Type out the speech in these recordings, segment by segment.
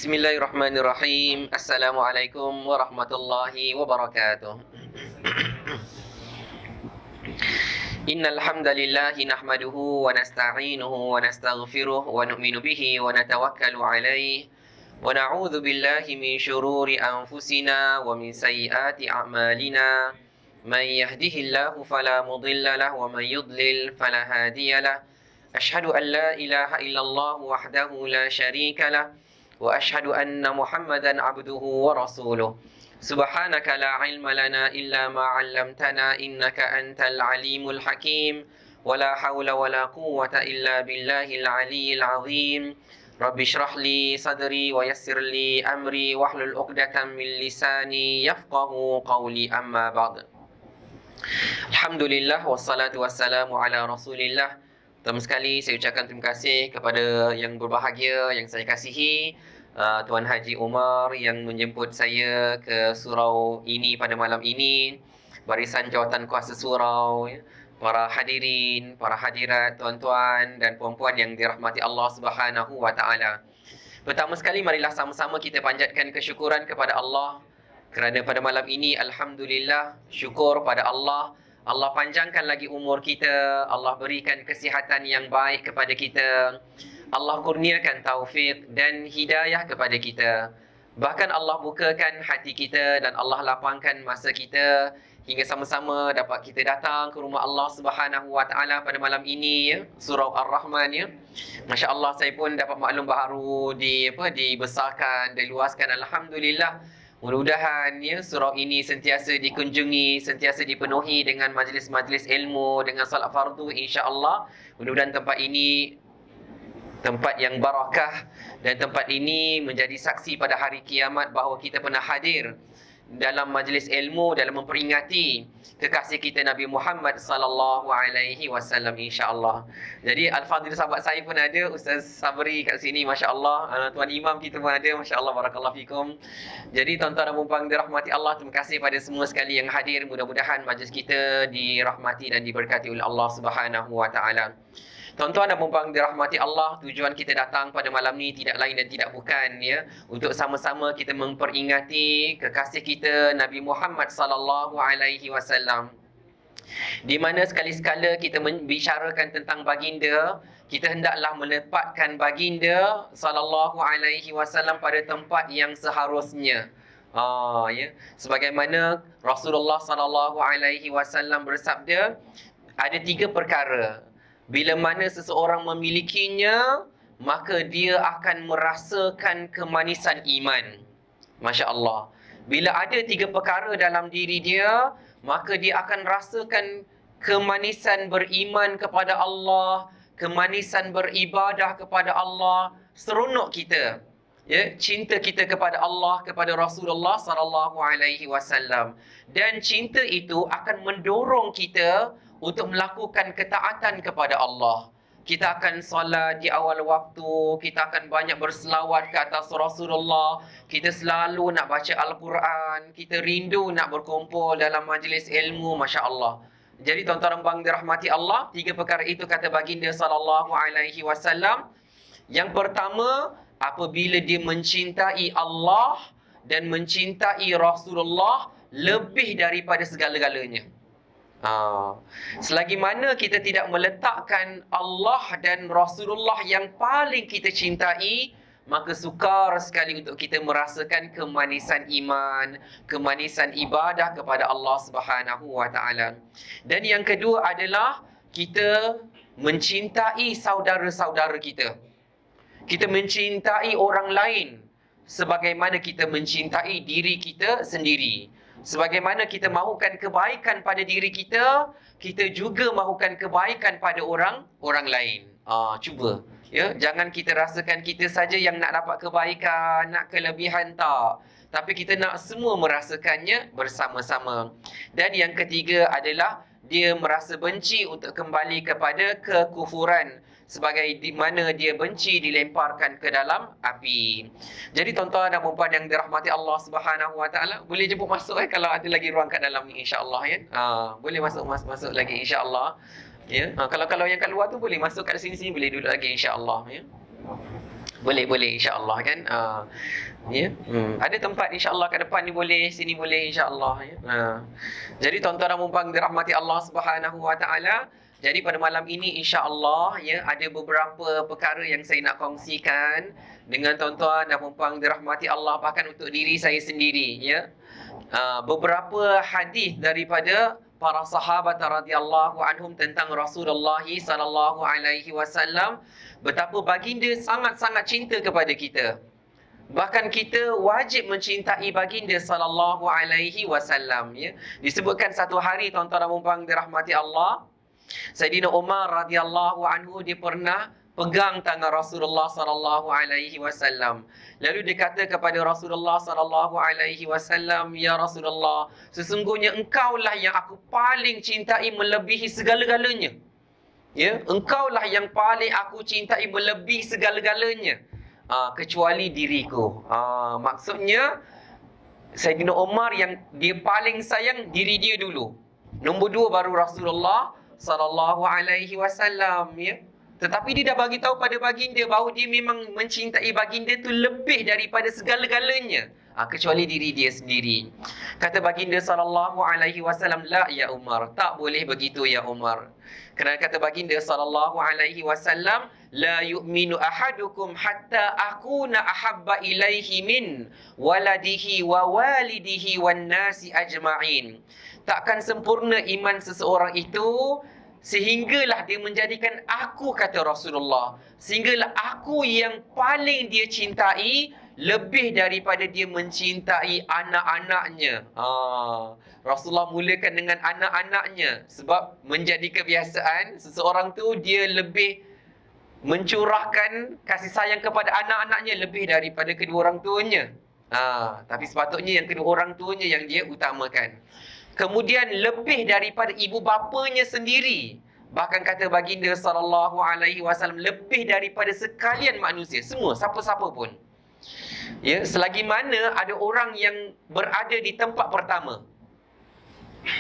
Bismillahirrahmanirrahim. Assalamualaikum warahmatullahi wabarakatuh. Innal hamdalillahi nahmaduhu wa nasta'inuhu wa nastaghfiruh wa nu'minu bihi wa natawakkalu alayhi wa na'udzu billahi min shururi anfusina wa min sayyiati a'malina. Man yahdihillahu fala mudilla lahu wa man yudlil fala hadiya lahu. Ashhadu an la ilaha illallah wahdahu la syarika lahu wa ashhadu anna Muhammadan abduhu wa rasuluh. Subhanaka la ilma lana illa ma 'allamtana innaka antal alimul hakim. Wa la hawla wa la quwwata illa billahil aliyyil azim. Rabbi shrah li sadri wa yassir li amri wahlul 'uqdatam min lisani yafqahu qawli, amma ba'd. Alhamdulillah wassalatu wassalamu ala Rasulillah. Pertama sekali saya ucapkan terima kasih kepada yang berbahagia, yang saya kasihi, Tuan Haji Umar yang menjemput saya ke surau ini pada malam ini, barisan jawatan kuasa surau, para hadirin, para hadirat, tuan-tuan dan puan-puan yang dirahmati Allah Subhanahu wa taala. Pertama sekali marilah sama-sama kita panjatkan kesyukuran kepada Allah kerana pada malam ini alhamdulillah, syukur pada Allah. Allah panjangkan lagi umur kita, Allah berikan kesihatan yang baik kepada kita, Allah kurniakan taufik dan hidayah kepada kita. Bahkan Allah bukakan hati kita dan Allah lapangkan masa kita hingga sama-sama dapat kita datang ke rumah Allah Subhanahu wa taala pada malam ini, ya, surau Ar-Rahman, ya. Masya-Allah, saya pun dapat maklum baru dibesarkan, diluaskan, alhamdulillah. Mudah-mudahan, ya, surau ini sentiasa dikunjungi, sentiasa dipenuhi dengan majlis-majlis ilmu, dengan salat fardu, insya-Allah. Mudah-mudahan tempat ini tempat yang barakah dan tempat ini menjadi saksi pada hari kiamat bahawa kita pernah hadir dalam majlis ilmu, dalam memperingati kekasih kita Nabi Muhammad sallallahu alaihi wasallam, insya-Allah. Jadi al-fadhil sahabat saya pun ada, Ustaz Sabri kat sini, masya-Allah. Tuan Imam kita pun ada, masya-Allah, barakallahu fikum. Jadi tuan-tuan dan puan-puan dirahmati Allah, terima kasih pada semua sekali yang hadir. Mudah-mudahan majlis kita dirahmati dan diberkati oleh Allah Subhanahu wa taala. Tuan-tuan dan puan-puan dirahmati Allah, tujuan kita datang pada malam ni tidak lain dan tidak bukan, ya, untuk sama-sama kita memperingati kekasih kita Nabi Muhammad sallallahu alaihi wasallam. Di mana sekali-sekala kita membicarakan tentang baginda, kita hendaklah menempatkan baginda sallallahu alaihi wasallam pada tempat yang seharusnya. Ya, sebagaimana Rasulullah sallallahu alaihi wasallam bersabda, ada 3 perkara. Bila mana seseorang memilikinya, maka dia akan merasakan kemanisan iman. Masya Allah. Bila ada 3 perkara dalam diri dia, maka dia akan rasakan kemanisan beriman kepada Allah, kemanisan beribadah kepada Allah, seronok kita, ya, cinta kita kepada Allah, kepada Rasulullah sallallahu alaihi wasallam. Dan cinta itu akan mendorong kita untuk melakukan ketaatan kepada Allah. Kita akan solat di awal waktu, kita akan banyak berselawat ke atas Rasulullah, kita selalu nak baca Al-Quran, kita rindu nak berkumpul dalam majlis ilmu, Masya Allah. Jadi tuan-tuan dan puan dirahmati Allah, 3 perkara itu kata baginda sallallahu alaihi wasallam. Yang pertama, apabila dia mencintai Allah dan mencintai Rasulullah lebih daripada segala-galanya. Selagi mana kita tidak meletakkan Allah dan Rasulullah yang paling kita cintai, maka sukar sekali untuk kita merasakan kemanisan iman, kemanisan ibadah kepada Allah Subhanahu wa taala. Dan yang kedua adalah kita mencintai saudara-saudara kita. Kita mencintai orang lain sebagaimana kita mencintai diri kita sendiri. Sebagaimana kita mahukan kebaikan pada diri kita, kita juga mahukan kebaikan pada orang lain. Cuba, ya, jangan kita rasakan kita saja yang nak dapat kebaikan, nak kelebihan, tak. Tapi kita nak semua merasakannya bersama-sama. Dan yang ketiga adalah dia merasa benci untuk kembali kepada kekufuran, sebagai di mana dia benci dilemparkan ke dalam api. Jadi tuan-tuan dan puan-puan yang dirahmati Allah Subhanahu wa taala, boleh jemput masuk kalau ada lagi ruang kat dalam ni, insya-Allah, ya. Boleh masuk lagi, insya-Allah. Ya. Kalau yang kat luar tu boleh masuk kat sini boleh duduk lagi, insya-Allah, ya. Boleh insya-Allah kan. Ya. Ada tempat insya-Allah kat depan ni boleh, sini boleh insya-Allah ya. Jadi tuan-tuan dan puan dirahmati Allah Subhanahu wa taala, jadi pada malam ini insya-Allah ya ada beberapa perkara yang saya nak kongsikan dengan tuan-tuan dan puan dirahmati Allah, bahkan untuk diri saya sendiri ya. Beberapa hadis daripada para sahabat radhiyallahu anhum tentang Rasulullah sallallahu alaihi wasallam, betapa baginda sangat-sangat cinta kepada kita. Bahkan kita wajib mencintai baginda sallallahu alaihi wasallam ya. Disebutkan satu hari tuan-tuan dan puan dirahmati Allah, Sayyidina Umar radhiyallahu anhu dia pernah pegang tangan Rasulullah sallallahu alaihi wasallam. Lalu dia kata kepada Rasulullah sallallahu alaihi wasallam, "Ya Rasulullah, sesungguhnya engkaulah yang aku paling cintai melebihi segala-galanya." Ya, engkaulah yang paling aku cintai melebihi segala-galanya. Kecuali diriku. Maksudnya Sayyidina Umar yang dia paling sayang diri dia dulu. Nombor dua baru Rasulullah sallallahu alaihi wasallam ya. Tetapi dia dah bagi tahu pada baginda bahawa dia memang mencintai baginda tu lebih daripada segala-galanya, kecuali diri dia sendiri. Kata baginda sallallahu alaihi wasallam, "La ya Umar, tak boleh begitu ya Umar." Kerana kata baginda sallallahu alaihi wasallam, "La yu'minu ahadukum hatta akuna ahabba ilaihi min waladihi wa walidihi wan nasi ajma'in." Takkan sempurna iman seseorang itu sehinggalah dia menjadikan aku, kata Rasulullah, sehinggalah aku yang paling dia cintai lebih daripada dia mencintai anak-anaknya. Rasulullah mulakan dengan anak-anaknya sebab menjadi kebiasaan seseorang tu dia lebih mencurahkan kasih sayang kepada anak-anaknya lebih daripada kedua orang tuanya. Tapi sepatutnya yang kedua orang tuanya yang dia utamakan. Kemudian lebih daripada ibu bapanya sendiri. Bahkan kata baginda sallallahu alaihi wasallam, lebih daripada sekalian manusia, semua, siapa-siapa pun. Ya, selagi mana ada orang yang berada di tempat pertama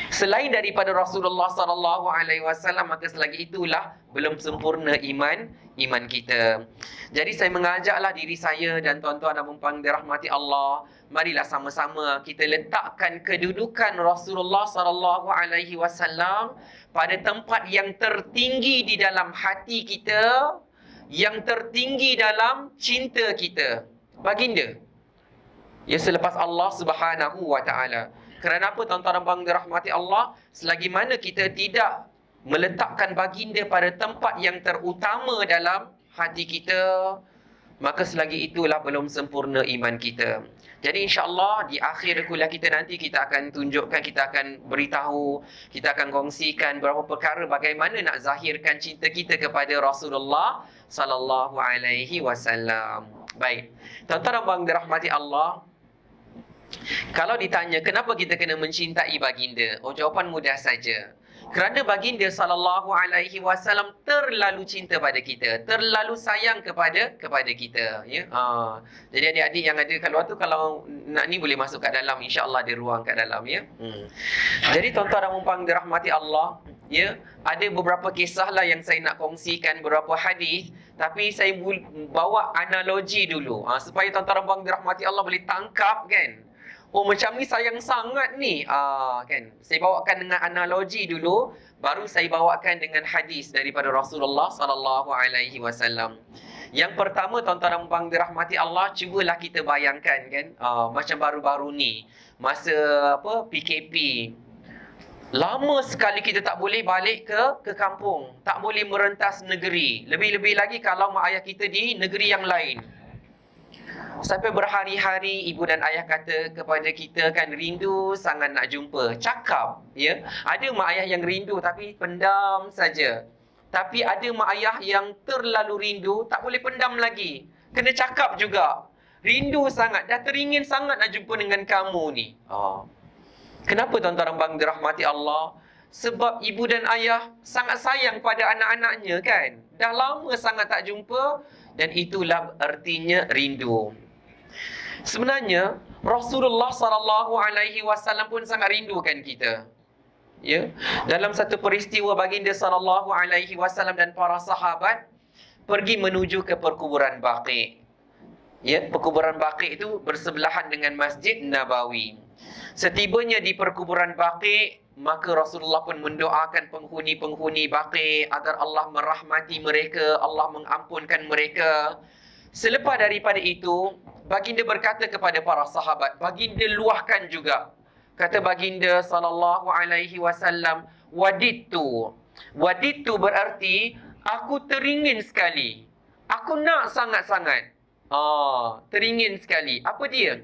selain daripada Rasulullah sallallahu alaihi wasallam, maka selagi itulah belum sempurna iman kita. Jadi saya mengajaklah diri saya dan tuan-tuan dan puan dirahmati Allah, marilah sama-sama kita letakkan kedudukan Rasulullah sallallahu alaihi wasallam pada tempat yang tertinggi di dalam hati kita, yang tertinggi dalam cinta kita. Baginda. Ya, selepas Allah Subhanahu wa taala. Kerana apa tuan-tuan dan puan dirahmati Allah? Selagi mana kita tidak meletakkan baginda pada tempat yang terutama dalam hati kita, maka selagi itulah belum sempurna iman kita. Jadi insya-Allah di akhir kuliah kita nanti kita akan tunjukkan, kita akan beritahu, kita akan kongsikan beberapa perkara bagaimana nak zahirkan cinta kita kepada Rasulullah sallallahu alaihi wasallam. Baik. Tuan-tuan dan puan dirahmati Allah, kalau ditanya kenapa kita kena mencintai baginda, jawapan mudah saja. Kerana baginda sallallahu alaihi wasallam terlalu cinta pada kita, terlalu sayang kepada kita ya. Jadi adik-adik yang ada kat luar tu, kalau nak ni boleh masuk kat dalam, insya-Allah ada ruang kat dalam ya. Jadi tuan-tuan dan puan dirahmati Allah ya, ada beberapa kisah lah yang saya nak kongsikan, beberapa hadis, tapi saya bawa analogi dulu supaya tuan-tuan dan puan dirahmati Allah boleh tangkap kan. Macam ni sayang sangat ni. Kan? Saya bawakan dengan analogi dulu, baru saya bawakan dengan hadis daripada Rasulullah sallallahu alaihi wasallam. Yang pertama tuan-tuan dan puan dirahmati Allah, cubalah kita bayangkan kan, macam baru-baru ni masa PKP. Lama sekali kita tak boleh balik ke kampung, tak boleh merentas negeri. Lebih-lebih lagi kalau mak ayah kita di negeri yang lain. Sampai berhari-hari ibu dan ayah kata kepada kita kan, rindu sangat nak jumpa. Cakap ya. Ada mak ayah yang rindu tapi pendam saja. Tapi ada mak ayah yang terlalu rindu, tak boleh pendam lagi. Kena cakap juga. Rindu sangat, dah teringin sangat nak jumpa dengan kamu ni. Kenapa tuan-tuan dan puan dirahmati Allah? Sebab ibu dan ayah sangat sayang pada anak-anaknya kan. Dah lama sangat tak jumpa, dan itulah artinya rindu. Sebenarnya Rasulullah sallallahu alaihi wasallam pun sangat rindukan kita. Ya. Dalam satu peristiwa baginda sallallahu alaihi wasallam dan para sahabat pergi menuju ke perkuburan Baqi. Ya, perkuburan Baqi' itu bersebelahan dengan Masjid Nabawi. Setibanya di perkuburan Baqi', maka Rasulullah pun mendoakan penghuni-penghuni Baqi' agar Allah merahmati mereka, Allah mengampunkan mereka. Selepas daripada itu, baginda berkata kepada para sahabat, baginda luahkan juga. Kata baginda sallallahu alaihi wasallam, wadidtu. Wadidtu berarti aku teringin sekali. Aku nak sangat-sangat. Teringin sekali. Apa dia?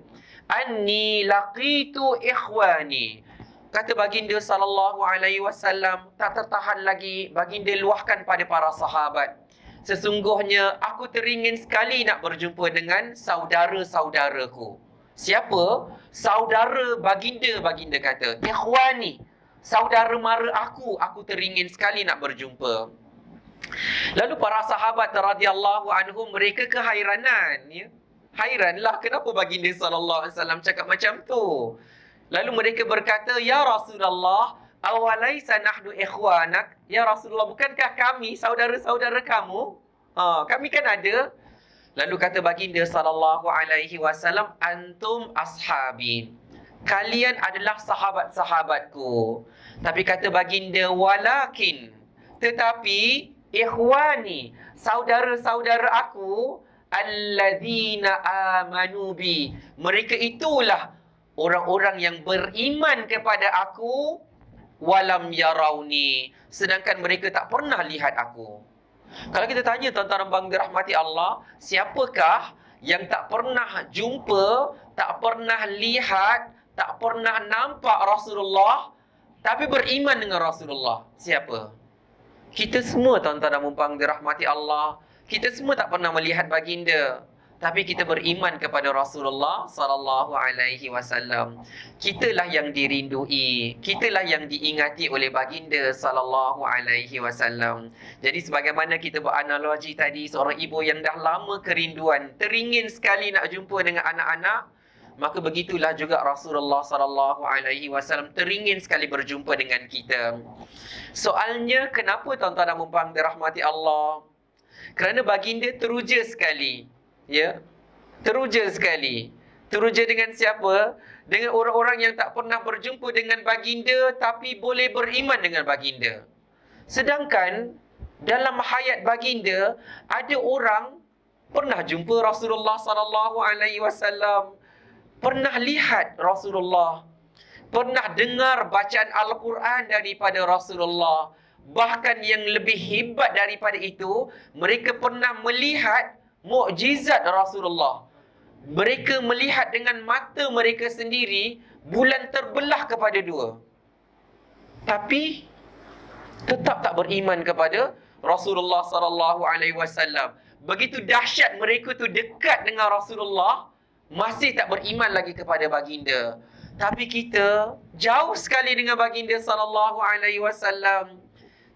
Anni laqitu ikhwani. Kata baginda sallallahu alaihi wasallam, tak tertahan lagi, baginda luahkan pada para sahabat. Sesungguhnya aku teringin sekali nak berjumpa dengan saudara-saudaraku. Siapa? Saudara baginda, baginda kata. Ikhwani, saudara mara aku teringin sekali nak berjumpa. Lalu para sahabat radhiyallahu anhum, mereka kehairanan, ya. Hairanlah kenapa baginda sallallahu alaihi wasallam cakap macam tu. Lalu mereka berkata, ya Rasulullah, awalaisa nahnu ikhwanak? Ya Rasulullah, bukankah kami saudara-saudara kamu? Kami kan ada. Lalu kata baginda sallallahu alaihi wasallam, antum ashabi. Kalian adalah sahabat-sahabatku. Tapi kata baginda, walakin, tetapi ikhwani, saudara-saudara aku, alladzina amanu bi. Mereka itulah orang-orang yang beriman kepada aku, walam yarauni, sedangkan mereka tak pernah lihat aku. Kalau kita tanya tuan-tuan bang dirahmati Allah, siapakah yang tak pernah jumpa, tak pernah lihat, tak pernah nampak Rasulullah, tapi beriman dengan Rasulullah? Siapa? Kita semua tuan-tuan dan puan dirahmati Allah, kita semua tak pernah melihat baginda, tapi kita beriman kepada Rasulullah sallallahu alaihi wasallam. Kitalah yang dirindui, kitalah yang diingati oleh baginda sallallahu alaihi wasallam. Jadi sebagaimana kita beranalogi tadi, seorang ibu yang dah lama kerinduan, teringin sekali nak jumpa dengan anak-anak, maka begitulah juga Rasulullah sallallahu alaihi wasallam teringin sekali berjumpa dengan kita. Soalnya, kenapa tuan-tuan dan puan dirahmati Allah? Kerana baginda teruja sekali. Ya, teruja sekali. Teruja dengan siapa? Dengan orang-orang yang tak pernah berjumpa dengan baginda tapi boleh beriman dengan baginda. Sedangkan dalam hayat baginda ada orang pernah jumpa Rasulullah sallallahu alaihi wasallam, pernah lihat Rasulullah, pernah dengar bacaan Al-Quran daripada Rasulullah. Bahkan yang lebih hebat daripada itu, mereka pernah melihat mukjizat Rasulullah. Mereka melihat dengan mata mereka sendiri bulan terbelah kepada dua, tapi tetap tak beriman kepada Rasulullah sallallahu alaihi wasallam. Begitu dahsyat mereka tu dekat dengan Rasulullah, masih tak beriman lagi kepada baginda. Tapi kita jauh sekali dengan baginda sallallahu alaihi wasallam,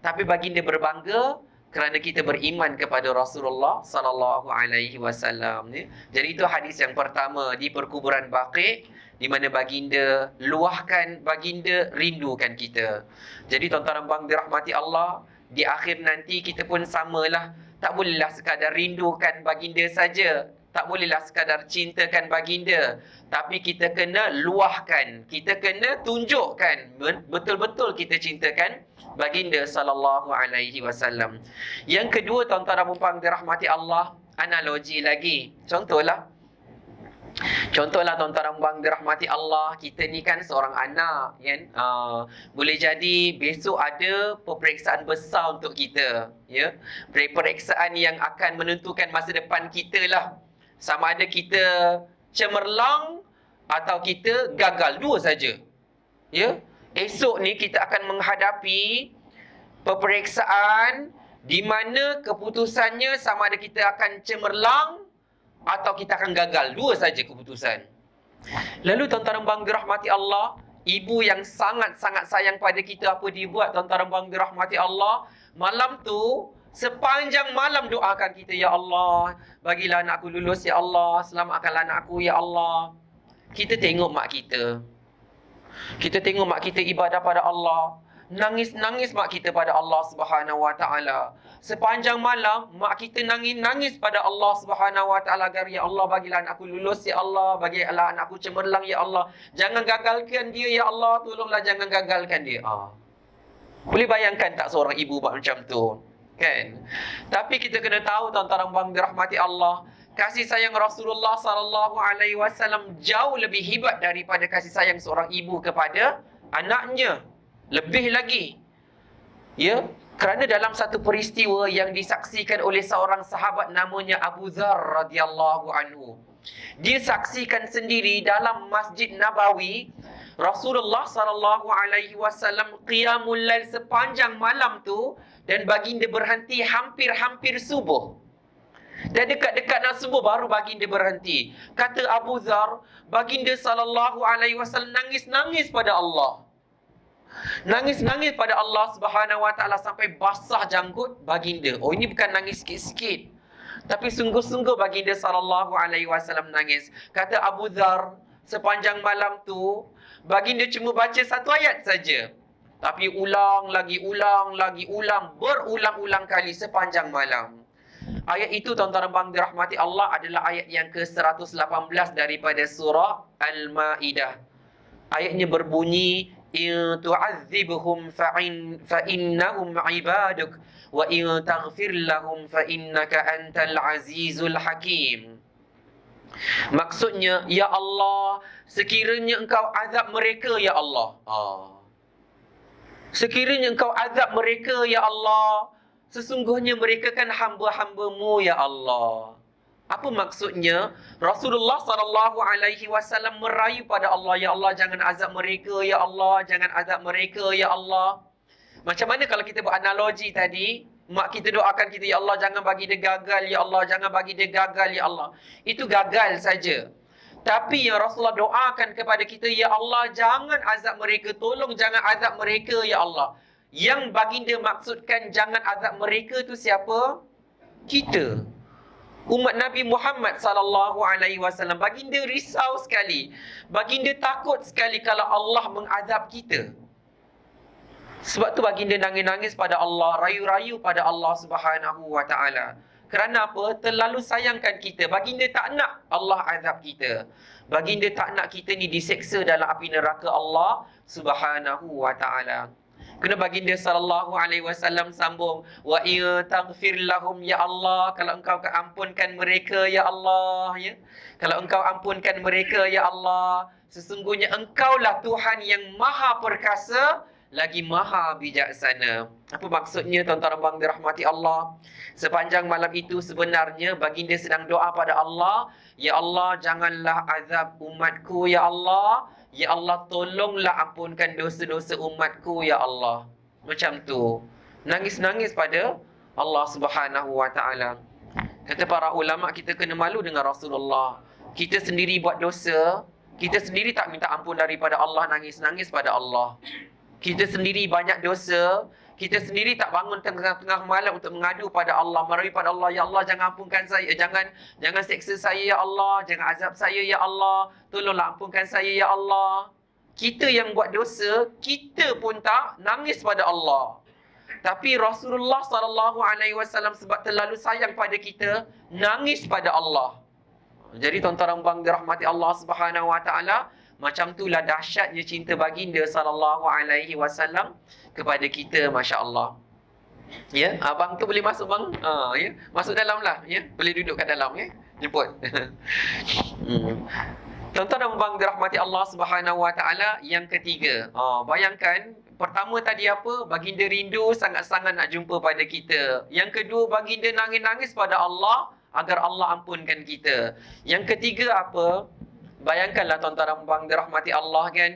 tapi baginda berbangga kerana kita beriman kepada Rasulullah sallallahu alaihi wasallam. Jadi itu hadis yang pertama di perkuburan Baqi', di mana baginda luahkan, baginda rindukan kita. Jadi tuan-tuan dan puan dirahmati Allah, di akhir nanti kita pun samalah. Tak bolehlah sekadar rindukan baginda saja, tak bolehlah sekadar cintakan baginda, tapi kita kena luahkan, kita kena tunjukkan betul-betul kita cintakan baginda sallallahu alaihi wasallam. Yang kedua tuan-tuan dan puan dirahmati Allah, analogi lagi. Contohlah tuan-tuan dan puan dirahmati Allah, kita ni kan seorang anak, kan? Boleh jadi besok ada peperiksaan besar untuk kita, ya. Peperiksaan yang akan menentukan masa depan kita lah. Sama ada kita cemerlang atau kita gagal, dua saja. Ya. Esok ni kita akan menghadapi peperiksaan di mana keputusannya sama ada kita akan cemerlang atau kita akan gagal, dua saja keputusan. Lalu tuan-tuan dan puan dirahmati Allah, ibu yang sangat-sangat sayang pada kita, apa dia buat tuan-tuan dan puan dirahmati Allah? Malam tu sepanjang malam doakan kita, ya Allah, bagilah anakku lulus, ya Allah, selamatkanlah anakku, ya Allah. Kita tengok mak kita. Kita tengok mak kita ibadah pada Allah. nangis-nangis mak kita pada Allah Subhanahu Wa Taala. Sepanjang malam mak kita nangis-nangis pada Allah Subhanahu Wa Taala agar ya Allah bagilah anak aku lulus ya Allah, bagilah anak aku cemerlang ya Allah. Jangan gagalkan dia ya Allah, tolonglah jangan gagalkan dia. Boleh bayangkan tak seorang ibu buat macam tu? Kan? Tapi kita kena tahu tuan-tuan bang dirahmati Allah, kasih sayang Rasulullah sallallahu alaihi wasallam jauh lebih hebat daripada kasih sayang seorang ibu kepada anaknya. Lebih lagi. Ya, kerana dalam satu peristiwa yang disaksikan oleh seorang sahabat namanya Abu Dzar radhiyallahu anhu. Dia saksikan sendiri dalam Masjid Nabawi Rasulullah sallallahu alaihi wasallam qiyamul lail sepanjang malam tu, dan baginda berhenti hampir-hampir subuh. Dan dekat-dekat nak subuh baru baginda berhenti. Kata Abu Dzar, baginda sallallahu alaihi wasallam nangis-nangis pada Allah. Nangis-nangis pada Allah Subhanahu Wa Taala sampai basah janggut baginda. Oh, ini bukan nangis sikit-sikit, tapi sungguh-sungguh baginda sallallahu alaihi wasallam nangis. Kata Abu Dzar, sepanjang malam tu baginda cuma baca satu ayat saja, tapi ulang lagi, berulang-ulang kali sepanjang malam. Ayat itu tuan-tuan bang dirahmati Allah adalah ayat yang ke-118 daripada surah Al-Maidah. Ayatnya berbunyi, in tu'adzibhum fa'innahum ibaduk wa in taghfir lahum fa'innaka antal azizul hakim. Maksudnya, ya Allah, sekiranya engkau azab mereka ya Allah. Sekiranya engkau azab mereka ya Allah, sesungguhnya mereka kan hamba-hamba-Mu ya Allah. Apa maksudnya? Rasulullah sallallahu alaihi wasallam merayu pada Allah, ya Allah jangan azab mereka ya Allah, jangan azab mereka ya Allah. Macam mana kalau kita buat analogi tadi, mak kita doakan kita, ya Allah jangan bagi dia gagal ya Allah, jangan bagi dia gagal ya Allah. Itu gagal saja. Tapi yang Rasulullah doakan kepada kita, ya Allah jangan azab mereka, tolong jangan azab mereka ya Allah. Yang baginda maksudkan jangan azab mereka tu siapa? Kita, umat Nabi Muhammad sallallahu alaihi wasallam. Baginda risau sekali, baginda takut sekali kalau Allah mengazab kita. Sebab tu baginda nangis-nangis pada Allah, rayu-rayu pada Allah Subhanahu Wa Taala. Kerana apa? Terlalu sayangkan kita. Baginda tak nak Allah azab kita. Baginda tak nak kita ni diseksa dalam api neraka Allah Subhanahu Wa Taala. Kena baginda sallallahu alaihi wasallam sambung, wa in taghfir lahum ya Allah, kalau engkau ampunkan mereka ya Allah, ya. Kalau engkau ampunkan mereka ya Allah, sesungguhnya engkaulah Tuhan yang maha perkasa lagi maha bijaksana. Apa maksudnya tuan-tuan abang dirahmati Allah? Sepanjang malam itu sebenarnya baginda sedang doa pada Allah, ya Allah janganlah azab umatku ya Allah. Ya Allah tolonglah ampunkan dosa-dosa umatku ya Allah. Macam tu. Nangis-nangis pada Allah Subhanahu Wa Taala. Kata para ulama, kita kena malu dengan Rasulullah. Kita sendiri buat dosa, kita sendiri tak minta ampun daripada Allah, nangis-nangis pada Allah. Kita sendiri banyak dosa, kita sendiri tak bangun tengah-tengah malam untuk mengadu pada Allah, merayu pada Allah, ya Allah jangan ampunkan saya, jangan seksa saya ya Allah, jangan azab saya ya Allah, tolonglah ampunkan saya ya Allah. Kita yang buat dosa, kita pun tak nangis pada Allah. Tapi Rasulullah sallallahu alaihi wasallam sebab terlalu sayang pada kita, nangis pada Allah. Jadi tuan-tuan bang dirahmati Allah Subhanahu Wa Taala, macam itulah dahsyatnya cinta baginda sallallahu alaihi wasallam kepada kita, masya-Allah. Ya, abang tu boleh masuk bang. Ya, masuk dalam lah, ya. Boleh duduk kat dalam, ya. Jemput. Tuan-tuan abang dirahmati Allah Subhanahu Wa Taala, yang ketiga. Bayangkan, pertama tadi apa? Baginda rindu sangat-sangat nak jumpa pada kita. Yang kedua, baginda nangis-nangis pada Allah agar Allah ampunkan kita. Yang ketiga apa? Bayangkanlah tuan-tuan abang dirahmati Allah kan.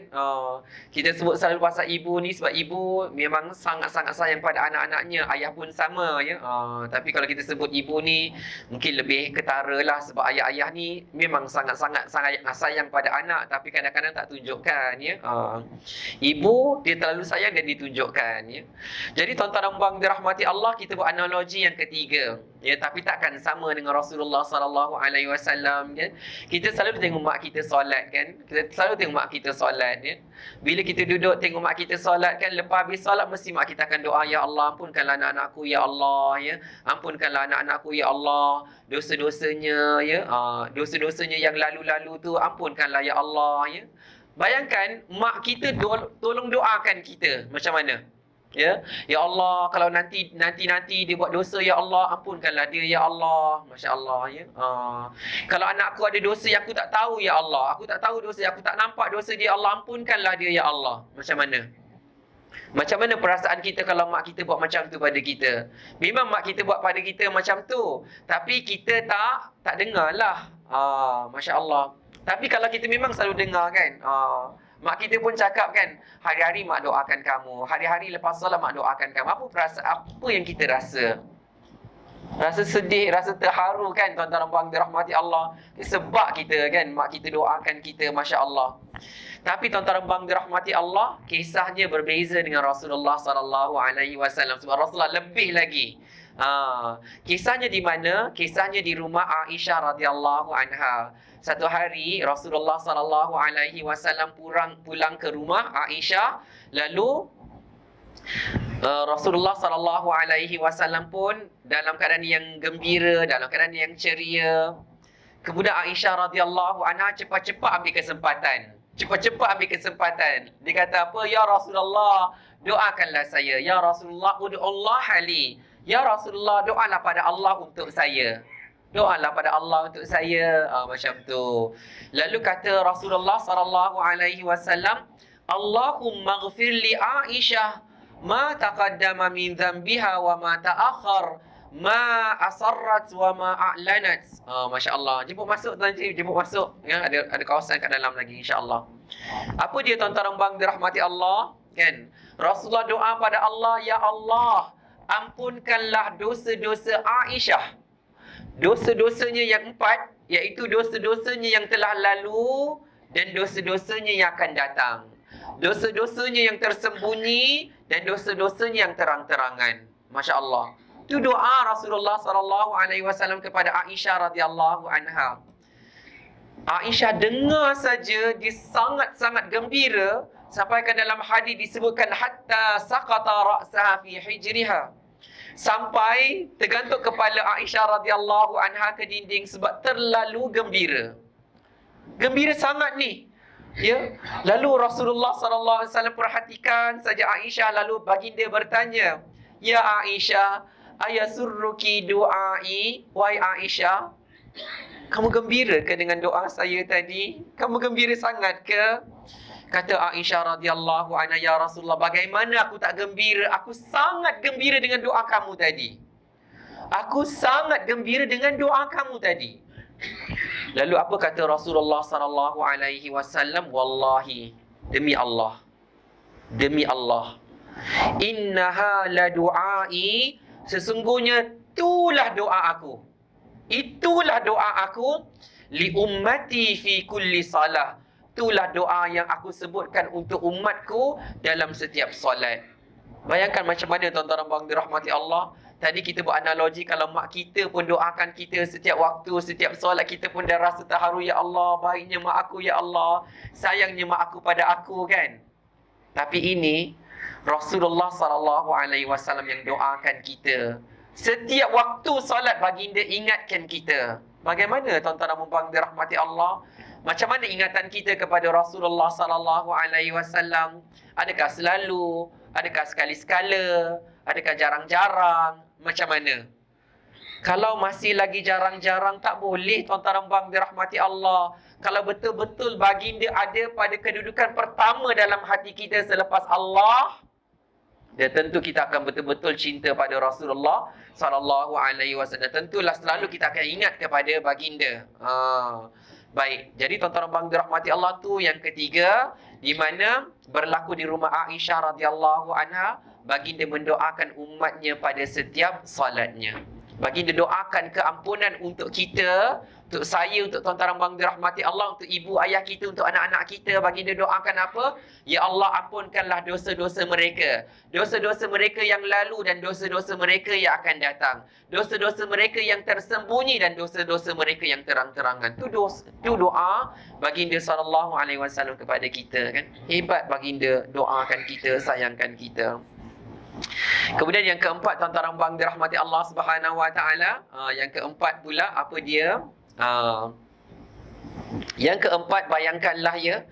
Kita sebut selalu pasal ibu ni sebab ibu memang sangat-sangat sayang pada anak-anaknya. Ayah pun sama ya. Tapi kalau kita sebut ibu ni mungkin lebih ketara lah, sebab ayah-ayah ni memang sangat-sangat sayang pada anak, tapi kadang-kadang tak tunjukkan ya. Ibu dia terlalu sayang dan ditunjukkan ya. Jadi tuan-tuan abang dirahmati Allah, kita buat analogi yang ketiga. Ya, tapi takkan sama dengan Rasulullah sallallahu alaihi wasallam kan. Kita selalu tengok mak kita kita solat kan. Kita selalu tengok mak kita solat ya. Bila kita duduk tengok mak kita solat kan, lepas habis solat mesti mak kita akan doa, ya Allah ampunkanlah anak-anakku ya Allah ya. Ampunkanlah anak-anakku ya Allah. Dosa-dosanya ya. Dosa-dosanya yang lalu-lalu tu ampunkanlah ya Allah ya. Bayangkan mak kita tolong doakan kita macam mana? Ya, ya Allah, kalau nanti dia buat dosa, ya Allah ampunkanlah dia ya Allah. Masya-Allah ya. Kalau anakku ada dosa yang aku tak tahu ya Allah, aku tak tahu dosa, aku tak nampak dosa dia, Allah ampunkanlah dia ya Allah. Macam mana? Macam mana perasaan kita kalau mak kita buat macam tu pada kita? Memang mak kita buat pada kita macam tu, tapi kita tak dengarlah. Masya-Allah. Tapi kalau kita memang selalu dengar kan, mak kita pun cakap kan, hari-hari mak doakan kamu, hari-hari lepas solat mak doakan kamu. Apa perasaan, apa yang kita rasa? Rasa sedih, rasa terharu kan tuan-tuan dan puan dirahmati Allah. Sebab kita kan, mak kita doakan kita, Masya Allah. Tapi tuan-tuan dan puan dirahmati Allah, kisahnya berbeza dengan Rasulullah SAW. Sebab Rasulullah lebih lagi. Kisahnya di mana? Kisahnya di rumah Aisyah radhiyallahu anha. Satu hari Rasulullah SAW pulang ke rumah Aisyah, lalu Rasulullah SAW pun dalam keadaan yang gembira, dalam keadaan yang ceria. Kemudian Aisyah radhiyallahu anha cepat-cepat ambil kesempatan. Dia kata apa? Ya Rasulullah, doakanlah saya. Ya Rasulullah, ud'ullah li. Ya Rasulullah, doalah pada Allah untuk saya. Doalah pada Allah untuk saya. Macam tu. Lalu kata Rasulullah SAW, Allahumma ghfir li Aisyah ma taqaddama min dhanbiha wa ma ta'akhkhar, ma asarrat wa ma a'lanat. Masya Allah. Jemput masuk tuan cik, jemput masuk. Ya, ada kawasan kat dalam lagi insya-Allah. Apa dia tuan-tuan bang dirahmati Allah? Kan? Rasulullah doa pada Allah, ya Allah, ampunkanlah dosa-dosa Aisyah. Dosa-dosanya yang 4, iaitu dosa-dosanya yang telah lalu dan dosa-dosanya yang akan datang. Dosa-dosanya yang tersembunyi dan dosa-dosanya yang terang-terangan. Masya Allah. Itu doa Rasulullah SAW kepada Aisyah radhiyallahu anha. Aisyah dengar saja, dia sangat-sangat gembira, sampai ke dalam hadis disebutkan hatta saqata ra'saha fi hijriha. Sampai tergantuk kepala Aisyah radhiyallahu anha ke dinding sebab terlalu gembira. Gembira sangat ni. Ya. Lalu Rasulullah SAW perhatikan saja Aisyah, lalu baginda bertanya, ya Aisyah, ayasurruki du'ai? Wahai Aisyah, kamu gembira ke dengan doa saya tadi? Kamu gembira sangat ke? Kata Aisyah radhiyallahu anha, ya Rasulullah, bagaimana aku tak gembira? Aku sangat gembira dengan doa kamu tadi. Aku sangat gembira dengan doa kamu tadi. Lalu apa kata Rasulullah SAW? Wallahi, demi Allah, innaha la du'ai, sesungguhnya itulah doa aku. Itulah doa aku li ummati fi kulli salah. Itulah doa yang aku sebutkan untuk umatku dalam setiap solat. Bayangkan macam mana tuan-tuan dan puan dirahmati Allah. Tadi kita buat analogi, kalau mak kita pun doakan kita setiap waktu, setiap solat, kita pun dah rasa terharu, ya Allah, baiknya mak aku, ya Allah, sayangnya mak aku pada aku kan. Tapi ini Rasulullah SAW yang doakan kita. Setiap waktu solat baginda ingatkan kita. Bagaimana tuan-tuan dan puan dirahmati Allah? Macam mana ingatan kita kepada Rasulullah SAW? Adakah selalu? Adakah sekali-sekala? Adakah jarang-jarang? Macam mana? Kalau masih lagi jarang-jarang, tak boleh tuan-tuan dan puan dirahmati Allah. Kalau betul-betul baginda ada pada kedudukan pertama dalam hati kita selepas Allah, dan tentu kita akan betul-betul cinta pada Rasulullah SAW. Tentulah selalu kita akan ingat kepada baginda. Baik, jadi tuan-tuan dan puan dirahmati Allah tu yang ketiga, di mana berlaku di rumah Aisyah radhiyallahu anha, baginda mendoakan umatnya pada setiap salatnya. Baginda doakan keampunan untuk kita untuk saya, untuk tuan-tuan dan puan dirahmati Allah, untuk ibu ayah kita, untuk anak-anak kita, baginda doakan apa? Ya Allah, ampunkanlah dosa-dosa mereka. Dosa-dosa mereka yang lalu dan dosa-dosa mereka yang akan datang. Dosa-dosa mereka yang tersembunyi dan dosa-dosa mereka yang terang-terangan. Itu doa baginda SAW kepada kita, kan? Hebat baginda doakan kita, sayangkan kita. Kemudian yang keempat, tuan-tuan dan puan dirahmati Allah Subhanahu Wa Taala, yang keempat pula apa dia? Yang keempat, bayangkanlah ya.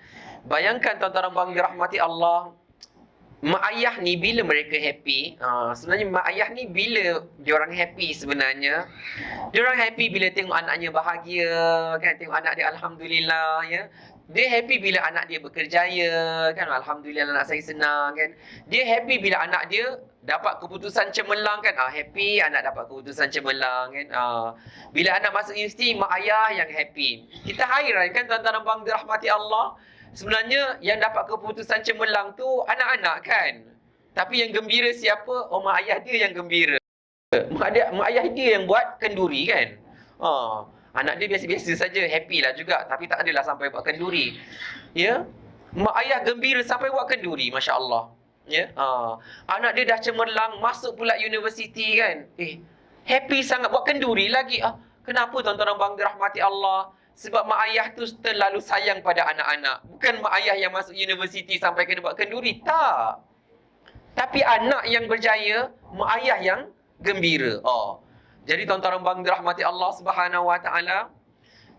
Bayangkan tuan-tuan dan puan dirahmati Allah, mak ayah ni bila mereka happy, sebenarnya mak ayah ni bila diorang happy sebenarnya. Diorang happy bila tengok anaknya bahagia, kan, tengok anak dia alhamdulillah ya. Dia happy bila anak dia berkerjaya, kan, alhamdulillah anak saya senang, kan. Dia happy bila anak dia dapat keputusan cemerlang, kan. Happy anak dapat keputusan cemerlang, kan. Bila anak masuk universiti, mak ayah yang happy. Kita hairan, kan, tuan-tuan dan puan dirahmati Allah. Sebenarnya yang dapat keputusan cemerlang tu anak-anak, kan. Tapi yang gembira siapa? Oh, mak ayah dia yang gembira. Mak ayah dia yang buat kenduri, kan. Anak dia biasa-biasa saja, happy lah juga, tapi tak adalah sampai buat kenduri. Ya. Mak ayah gembira sampai buat kenduri, masya-Allah. Ya. Anak dia dah cemerlang, masuk pula universiti, kan. Happy sangat buat kenduri lagi. Kenapa tuan-tuan dan puan dirahmati Allah? Sebab mak ayah tu terlalu sayang pada anak-anak. Bukan mak ayah yang masuk universiti sampai kena buat kenduri, tak. Tapi anak yang berjaya, mak ayah yang gembira. Jadi tuan-tuan dan puan dirahmati Allah Subhanahu Wa Taala.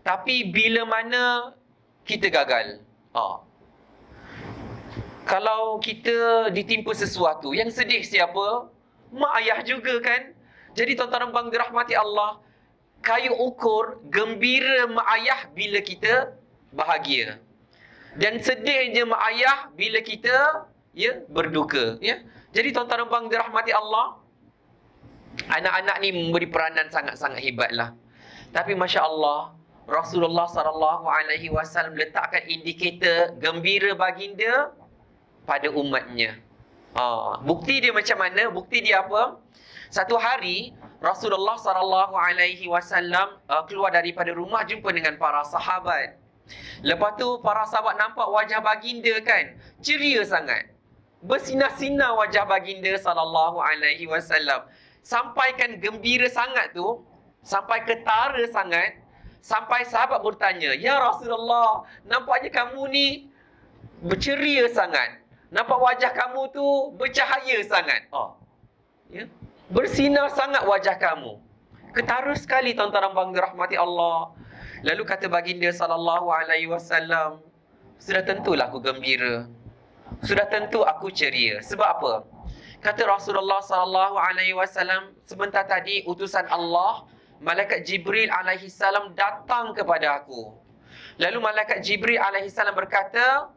Tapi bila mana kita gagal? Kalau kita ditimpa sesuatu, yang sedih siapa? Mak ayah juga, kan? Jadi tuan-tuan dan puan dirahmati Allah, kayu ukur gembira mak ayah bila kita bahagia. Dan sedihnya mak ayah bila kita berduka, ya. Jadi tuan-tuan dan puan dirahmati Allah, anak-anak ni memberi peranan sangat-sangat hebatlah. Tapi masya-Allah, Rasulullah SAW letakkan indikator gembira baginda pada umatnya. Bukti dia macam mana? Bukti dia apa? Satu hari Rasulullah SAW keluar daripada rumah, jumpa dengan para sahabat. Lepas tu para sahabat nampak wajah baginda, kan, ceria sangat. Bersinar-sinar wajah baginda SAW. Sampaikan gembira sangat tu, sampai ketara sangat, sampai sahabat bertanya, "Ya Rasulullah, nampaknya kamu ni berceria sangat. Nampak wajah kamu tu bercahaya sangat." Ya. Bersinar sangat wajah kamu. Ketara sekali tuan-tuan dan puan dirahmati Allah. Lalu kata baginda SAW, "Sudah tentulah aku gembira. Sudah tentu aku ceria." Sebab apa? Kata Rasulullah SAW, sebentar tadi utusan Allah, Malaikat Jibril alaihissalam datang kepada aku. Lalu Malaikat Jibril alaihissalam berkata,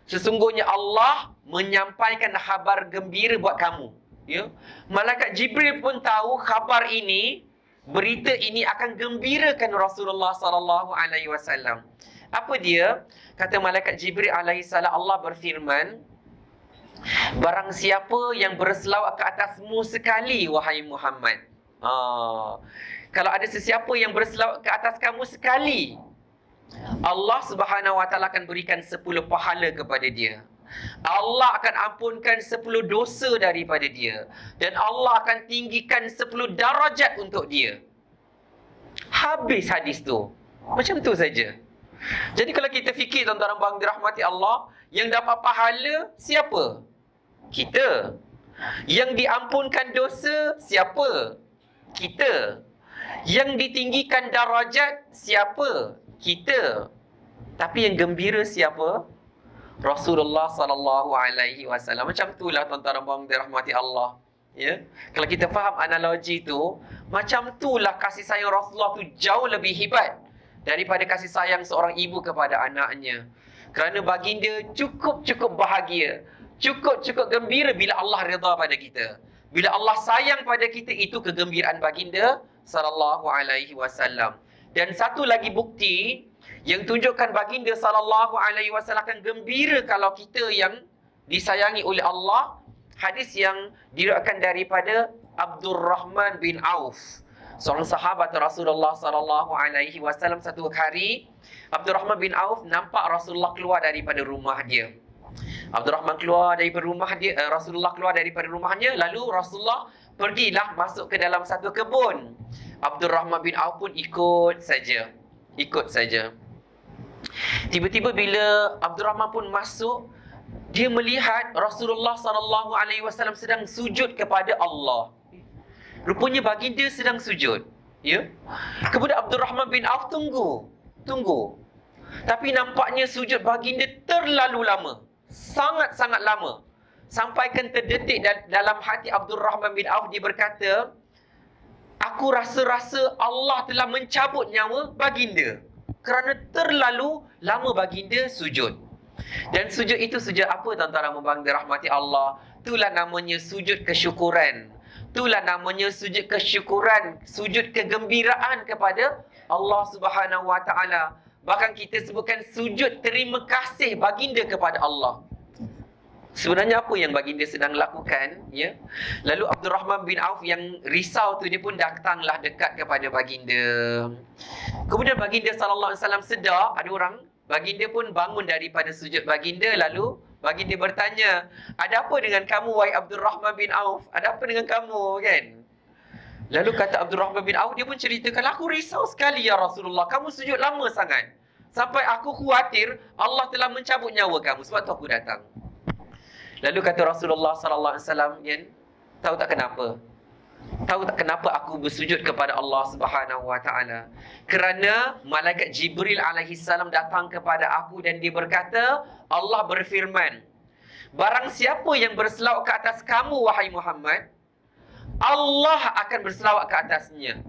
sesungguhnya Allah menyampaikan khabar gembira buat kamu. Ya? Malaikat Jibril pun tahu khabar ini, berita ini akan gembirakan Rasulullah SAW. Apa dia? Kata Malaikat Jibril alaihissalam, Allah berfirman, "Barang siapa yang berselawat ke atasmu sekali, wahai Muhammad." Kalau ada sesiapa yang berselawat ke atas kamu sekali, Allah Subhanahu Wa Taala akan berikan 10 pahala kepada dia. Allah akan ampunkan 10 dosa daripada dia. Dan Allah akan tinggikan 10 darajat untuk dia. Habis hadis tu. Macam tu saja. Jadi kalau kita fikir, tuan-tuan dan puan dirahmati Allah, yang dapat pahala siapa? Kita. Yang diampunkan dosa siapa? Kita. Yang ditinggikan darajat siapa? Kita. Tapi yang gembira siapa? Rasulullah SAW. Macam itulah tuan-tuan dan puan dirahmati Allah. Ya. Kalau kita faham analogi tu, macam itulah kasih sayang Rasulullah tu jauh lebih hebat daripada kasih sayang seorang ibu kepada anaknya. Kerana baginda cukup bahagia, cukup gembira bila Allah redha pada kita. Bila Allah sayang pada kita, itu kegembiraan baginda SAW. Dan satu lagi bukti yang tunjukkan baginda SAW akan gembira kalau kita yang disayangi oleh Allah. Hadis yang diriwayatkan daripada Abdurrahman bin Auf, seorang sahabat Rasulullah sallallahu alaihi wasallam, satu hari Abdurrahman bin Auf nampak Rasulullah keluar daripada rumah dia. Rasulullah keluar daripada rumahnya, lalu Rasulullah pergilah masuk ke dalam satu kebun. Abdurrahman bin Auf pun ikut saja. Tiba-tiba bila Abdurrahman pun masuk, dia melihat Rasulullah sallallahu alaihi wasallam sedang sujud kepada Allah. Rupanya baginda sedang sujud, ya. Kemudian Abdurrahman bin Auf tunggu. Tapi nampaknya sujud baginda terlalu lama. Sangat-sangat lama. Sampaikan terdetik dalam hati Abdurrahman bin Auf, dia berkata, aku rasa Allah telah mencabut nyawa baginda kerana terlalu lama baginda sujud. Dan sujud itu sujud apa, tuan-tuan dan dirahmati Allah? Itulah namanya sujud kesyukuran. Sujud kegembiraan kepada Allah Subhanahu wa taala. Bahkan kita sebutkan sujud terima kasih baginda kepada Allah. Sebenarnya apa yang baginda sedang lakukan, ya? Lalu Abdurrahman bin Auf yang risau tu, dia pun datanglah dekat kepada baginda. Kemudian baginda sallallahu alaihi wasallam sedar ada orang. Baginda pun bangun daripada sujud baginda, lalu baginda bertanya, ada apa dengan kamu wahai Abdurrahman bin Auf? Ada apa dengan kamu, kan? Lalu kata Abdurrahman bin Auf, dia pun ceritakan, aku risau sekali ya Rasulullah, kamu sujud lama sangat. Sampai aku khawatir Allah telah mencabut nyawa kamu, sebab tu aku datang. Lalu kata Rasulullah sallallahu alaihi wasallam, tahu tak kenapa? Tahu tak kenapa aku bersujud kepada Allah Subhanahu wa taala? Kerana malaikat Jibril alaihi salam datang kepada aku dan dia berkata, Allah berfirman, barang siapa yang berselawat ke atas kamu wahai Muhammad, Allah akan berselawat ke atasnya.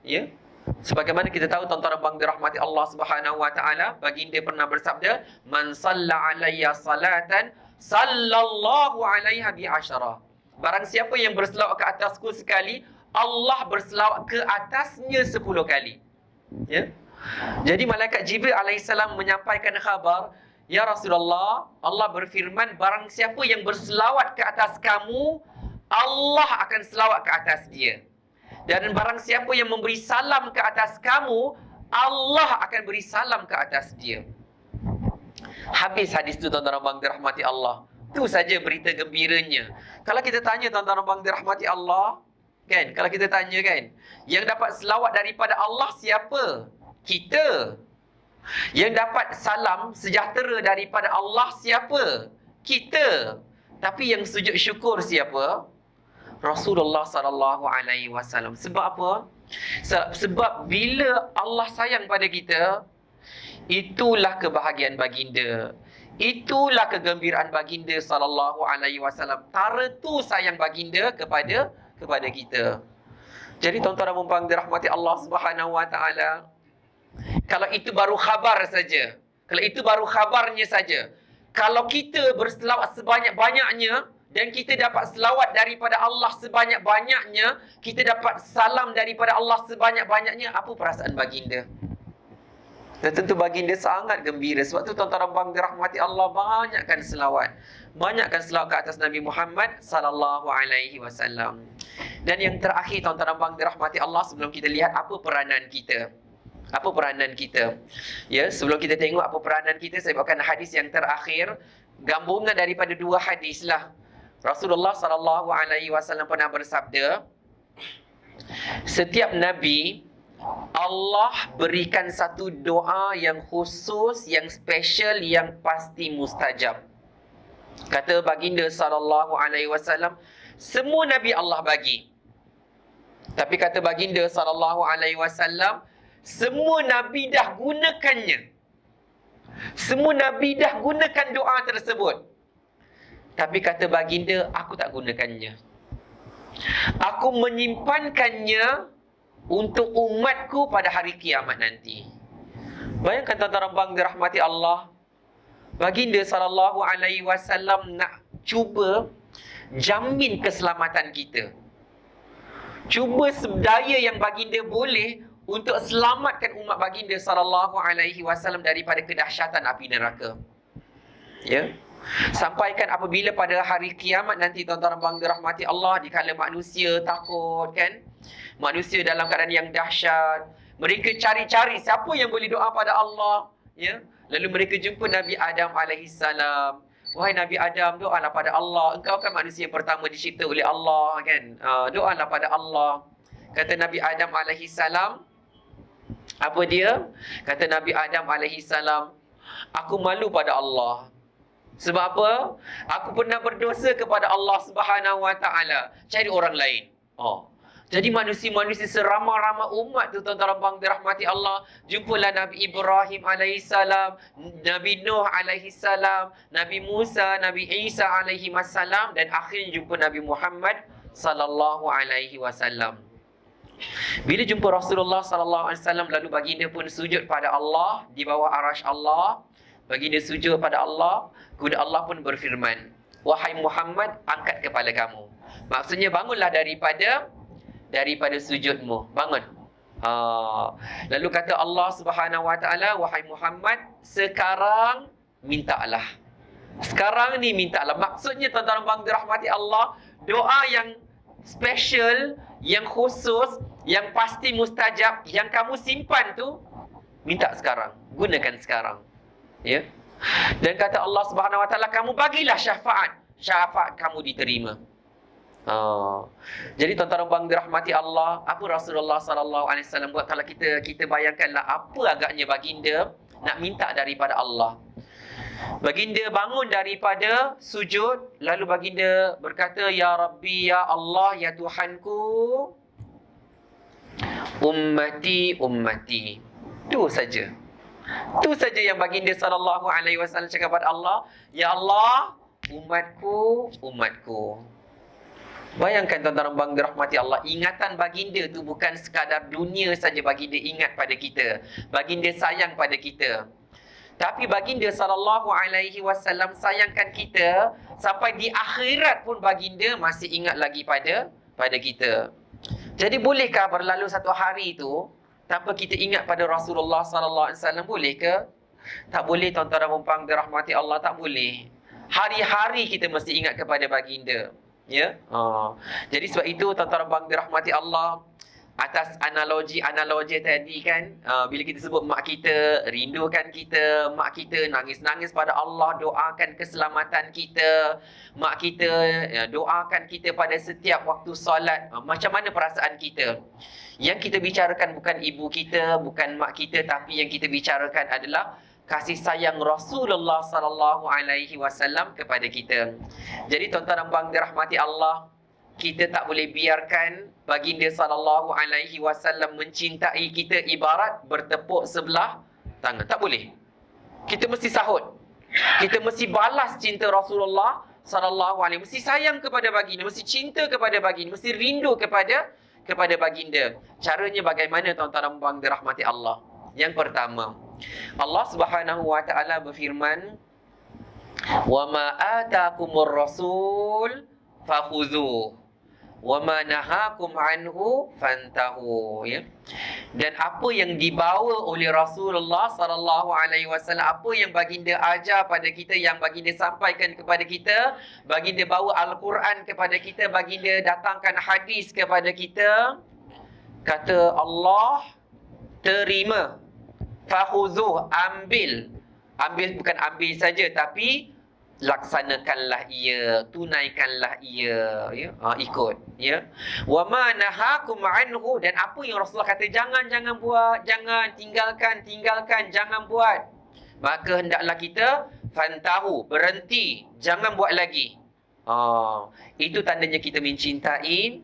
Ya? Sebagaimana kita tahu, tuan-tuan dan dirahmati Allah Subhanahu wa taala, baginda pernah bersabda, man salla alayya salatan sallallahu alaiha bi asyara. Barang siapa yang berselawat ke atasku sekali, Allah berselawat ke atasnya 10 kali. Ya. Jadi malaikat Jibril alaihissalam menyampaikan khabar, ya Rasulullah, Allah berfirman, barang siapa yang berselawat ke atas kamu, Allah akan selawat ke atas dia. Dan barang siapa yang memberi salam ke atas kamu, Allah akan beri salam ke atas dia. Habis hadis tu, tuan-tuan dan dirahmati Allah. Itu saja berita gembiranya. Kalau kita tanya, tuan-tuan dan dirahmati Allah, kan? Kalau kita tanya, kan, yang dapat selawat daripada Allah siapa? Kita. Yang dapat salam sejahtera daripada Allah siapa? Kita. Tapi yang sujud syukur siapa? Rasulullah sallallahu alaihi wasallam. Sebab apa? Sebab bila Allah sayang pada kita, itulah kebahagiaan baginda. Itulah kegembiraan baginda sallallahu alaihi wasallam. Tara tu sayang baginda kepada kita. Jadi tuan-tuan dan puan dirahmati Allah Subhanahu wa taala, kalau itu baru khabar saja. Kalau itu baru khabarnya saja. Kalau kita berselawat sebanyak-banyaknya dan kita dapat selawat daripada Allah sebanyak-banyaknya, kita dapat salam daripada Allah sebanyak-banyaknya, apa perasaan baginda? Dan tentu baginda sangat gembira. Sebab tu tuan-tuan dan puan dirahmati Allah, banyakkan selawat. Banyakkan selawat ke atas Nabi Muhammad sallallahu alaihi wasallam. Dan yang terakhir, tuan-tuan dan puan dirahmati Allah, sebelum kita lihat apa peranan kita. Apa peranan kita? Ya, sebelum kita tengok apa peranan kita, saya bawakan hadis yang terakhir, gabungan daripada dua hadis lah. Rasulullah sallallahu alaihi wasallam pernah bersabda, setiap nabi Allah berikan satu doa yang khusus, yang special, yang pasti mustajab. Kata baginda sallallahu alaihi wasallam, semua nabi Allah bagi. Tapi kata baginda sallallahu alaihi wasallam, semua nabi dah gunakannya. Semua nabi dah gunakan doa tersebut. Tapi kata baginda, aku tak gunakannya. Aku menyimpankannya untuk umatku pada hari kiamat nanti. Bayangkan tuan-tuan dan puan dirahmati Allah, baginda sallallahu alaihi wasallam nak cuba jamin keselamatan kita. Cuba sedaya yang baginda boleh untuk selamatkan umat baginda sallallahu alaihi wasallam daripada kedahsyatan api neraka. Ya. Sampaikan apabila pada hari kiamat nanti, tuan-tuan dan puan dirahmati Allah, dikala manusia takut, kan, Manusia dalam keadaan yang dahsyat. Mereka cari-cari siapa yang boleh doa pada Allah. Ya. Lalu mereka jumpa Nabi Adam alaihissalam. Wahai Nabi Adam, doalah pada Allah. Engkau kan manusia yang pertama dicipta oleh Allah, kan? Doalah pada Allah. Kata Nabi Adam alaihissalam, apa dia? Kata Nabi Adam alaihissalam, aku malu pada Allah. Sebab apa? Aku pernah berdosa kepada Allah Subhanahu Wa Taala. Cari orang lain. Jadi manusia-manusia seramai-ramai umat tu, tuan-tuan bang dirahmati Allah, jumpalah Nabi Ibrahim alaihissalam, Nabi Nuh alaihissalam, Nabi Musa, Nabi Isa alaihissalam, dan akhirnya jumpa Nabi Muhammad sallallahu alaihi wasallam. Bila jumpa Rasulullah sallallahu alaihi wasallam, lalu baginda pun sujud pada Allah di bawah arasy Allah. Baginda sujud pada Allah, kemudian Allah pun berfirman, wahai Muhammad, angkat kepala kamu. Maksudnya bangunlah daripada sujudmu. Bangun. Lalu kata Allah Subhanahu Wa Taala, wahai Muhammad, sekarang mintalah. Sekarang ni mintalah. Maksudnya tuan-tuan bang dirahmati Allah, doa yang special, yang khusus, yang pasti mustajab, yang kamu simpan tu, minta sekarang. Gunakan sekarang. Ya. Dan kata Allah Subhanahu Wa Taala, kamu bagilah syafaat. Syafaat kamu diterima. Jadi tuan-tuan bang dirahmati Allah, apa Rasulullah sallallahu alaihi wasallam buat? Kalau kita bayangkanlah apa agaknya baginda nak minta daripada Allah. Baginda bangun daripada sujud, lalu baginda berkata, ya Rabbi, ya Allah, ya Tuhanku, ummati, ummati. Itu saja. Itu saja yang baginda sallallahu alaihi wasallam cakap kepada Allah, ya Allah, umatku, umatku. Bayangkan tuan-tuan bang dirahmati Allah, ingatan baginda tu bukan sekadar dunia saja baginda ingat pada kita. Baginda sayang pada kita. Tapi baginda sallallahu alaihi wasallam sayangkan kita sampai di akhirat pun baginda masih ingat lagi pada kita. Jadi bolehkah berlalu satu hari tu tanpa kita ingat pada Rasulullah sallallahu alaihi wasallam? Boleh ke? Tak boleh tuan-tuan bang dirahmati Allah, tak boleh. Hari-hari kita mesti ingat kepada baginda. Ya. Jadi sebab itu tuan-tuan bang dirahmati Allah, atas analogi tadi kan, bila kita sebut mak kita, rindukan kita, mak kita nangis-nangis pada Allah, doakan keselamatan kita, mak kita doakan kita pada setiap waktu solat. Macam mana perasaan kita? Yang kita bicarakan bukan ibu kita, bukan mak kita, tapi yang kita bicarakan adalah kasih sayang Rasulullah sallallahu alaihi wasallam kepada kita. Jadi tuan-tuan dan puan dirahmati Allah, kita tak boleh biarkan baginda sallallahu alaihi wasallam mencintai kita ibarat bertepuk sebelah tangan. Tak boleh. Kita mesti sahut. Kita mesti balas cinta Rasulullah sallallahu alaihi wasallam. Mesti sayang kepada baginda, mesti cinta kepada baginda, mesti rindu kepada baginda. Caranya bagaimana tuan-tuan dan puan dirahmati Allah? Yang pertama, Allah Subhanahu Wa Taala berfirman, "Wa ma ataakumur rasul fakhudhuhu wa ma nahakum anhu fantahu." Ya. Dan apa yang dibawa oleh Rasulullah sallallahu alaihi wasallam, apa yang baginda ajar pada kita, yang baginda sampaikan kepada kita, baginda bawa Al-Quran kepada kita, baginda datangkan hadis kepada kita, kata Allah, terima. Fakhuzuh, ambil bukan ambil saja, tapi laksanakanlah ia, tunaikanlah ia, ya, ikut, ya. Wa ma nahakum anhu, dan apa yang Rasulullah kata jangan buat, jangan tinggalkan, jangan buat, maka hendaklah kita fantahu, berhenti, jangan buat lagi. Itu tandanya kita mencintai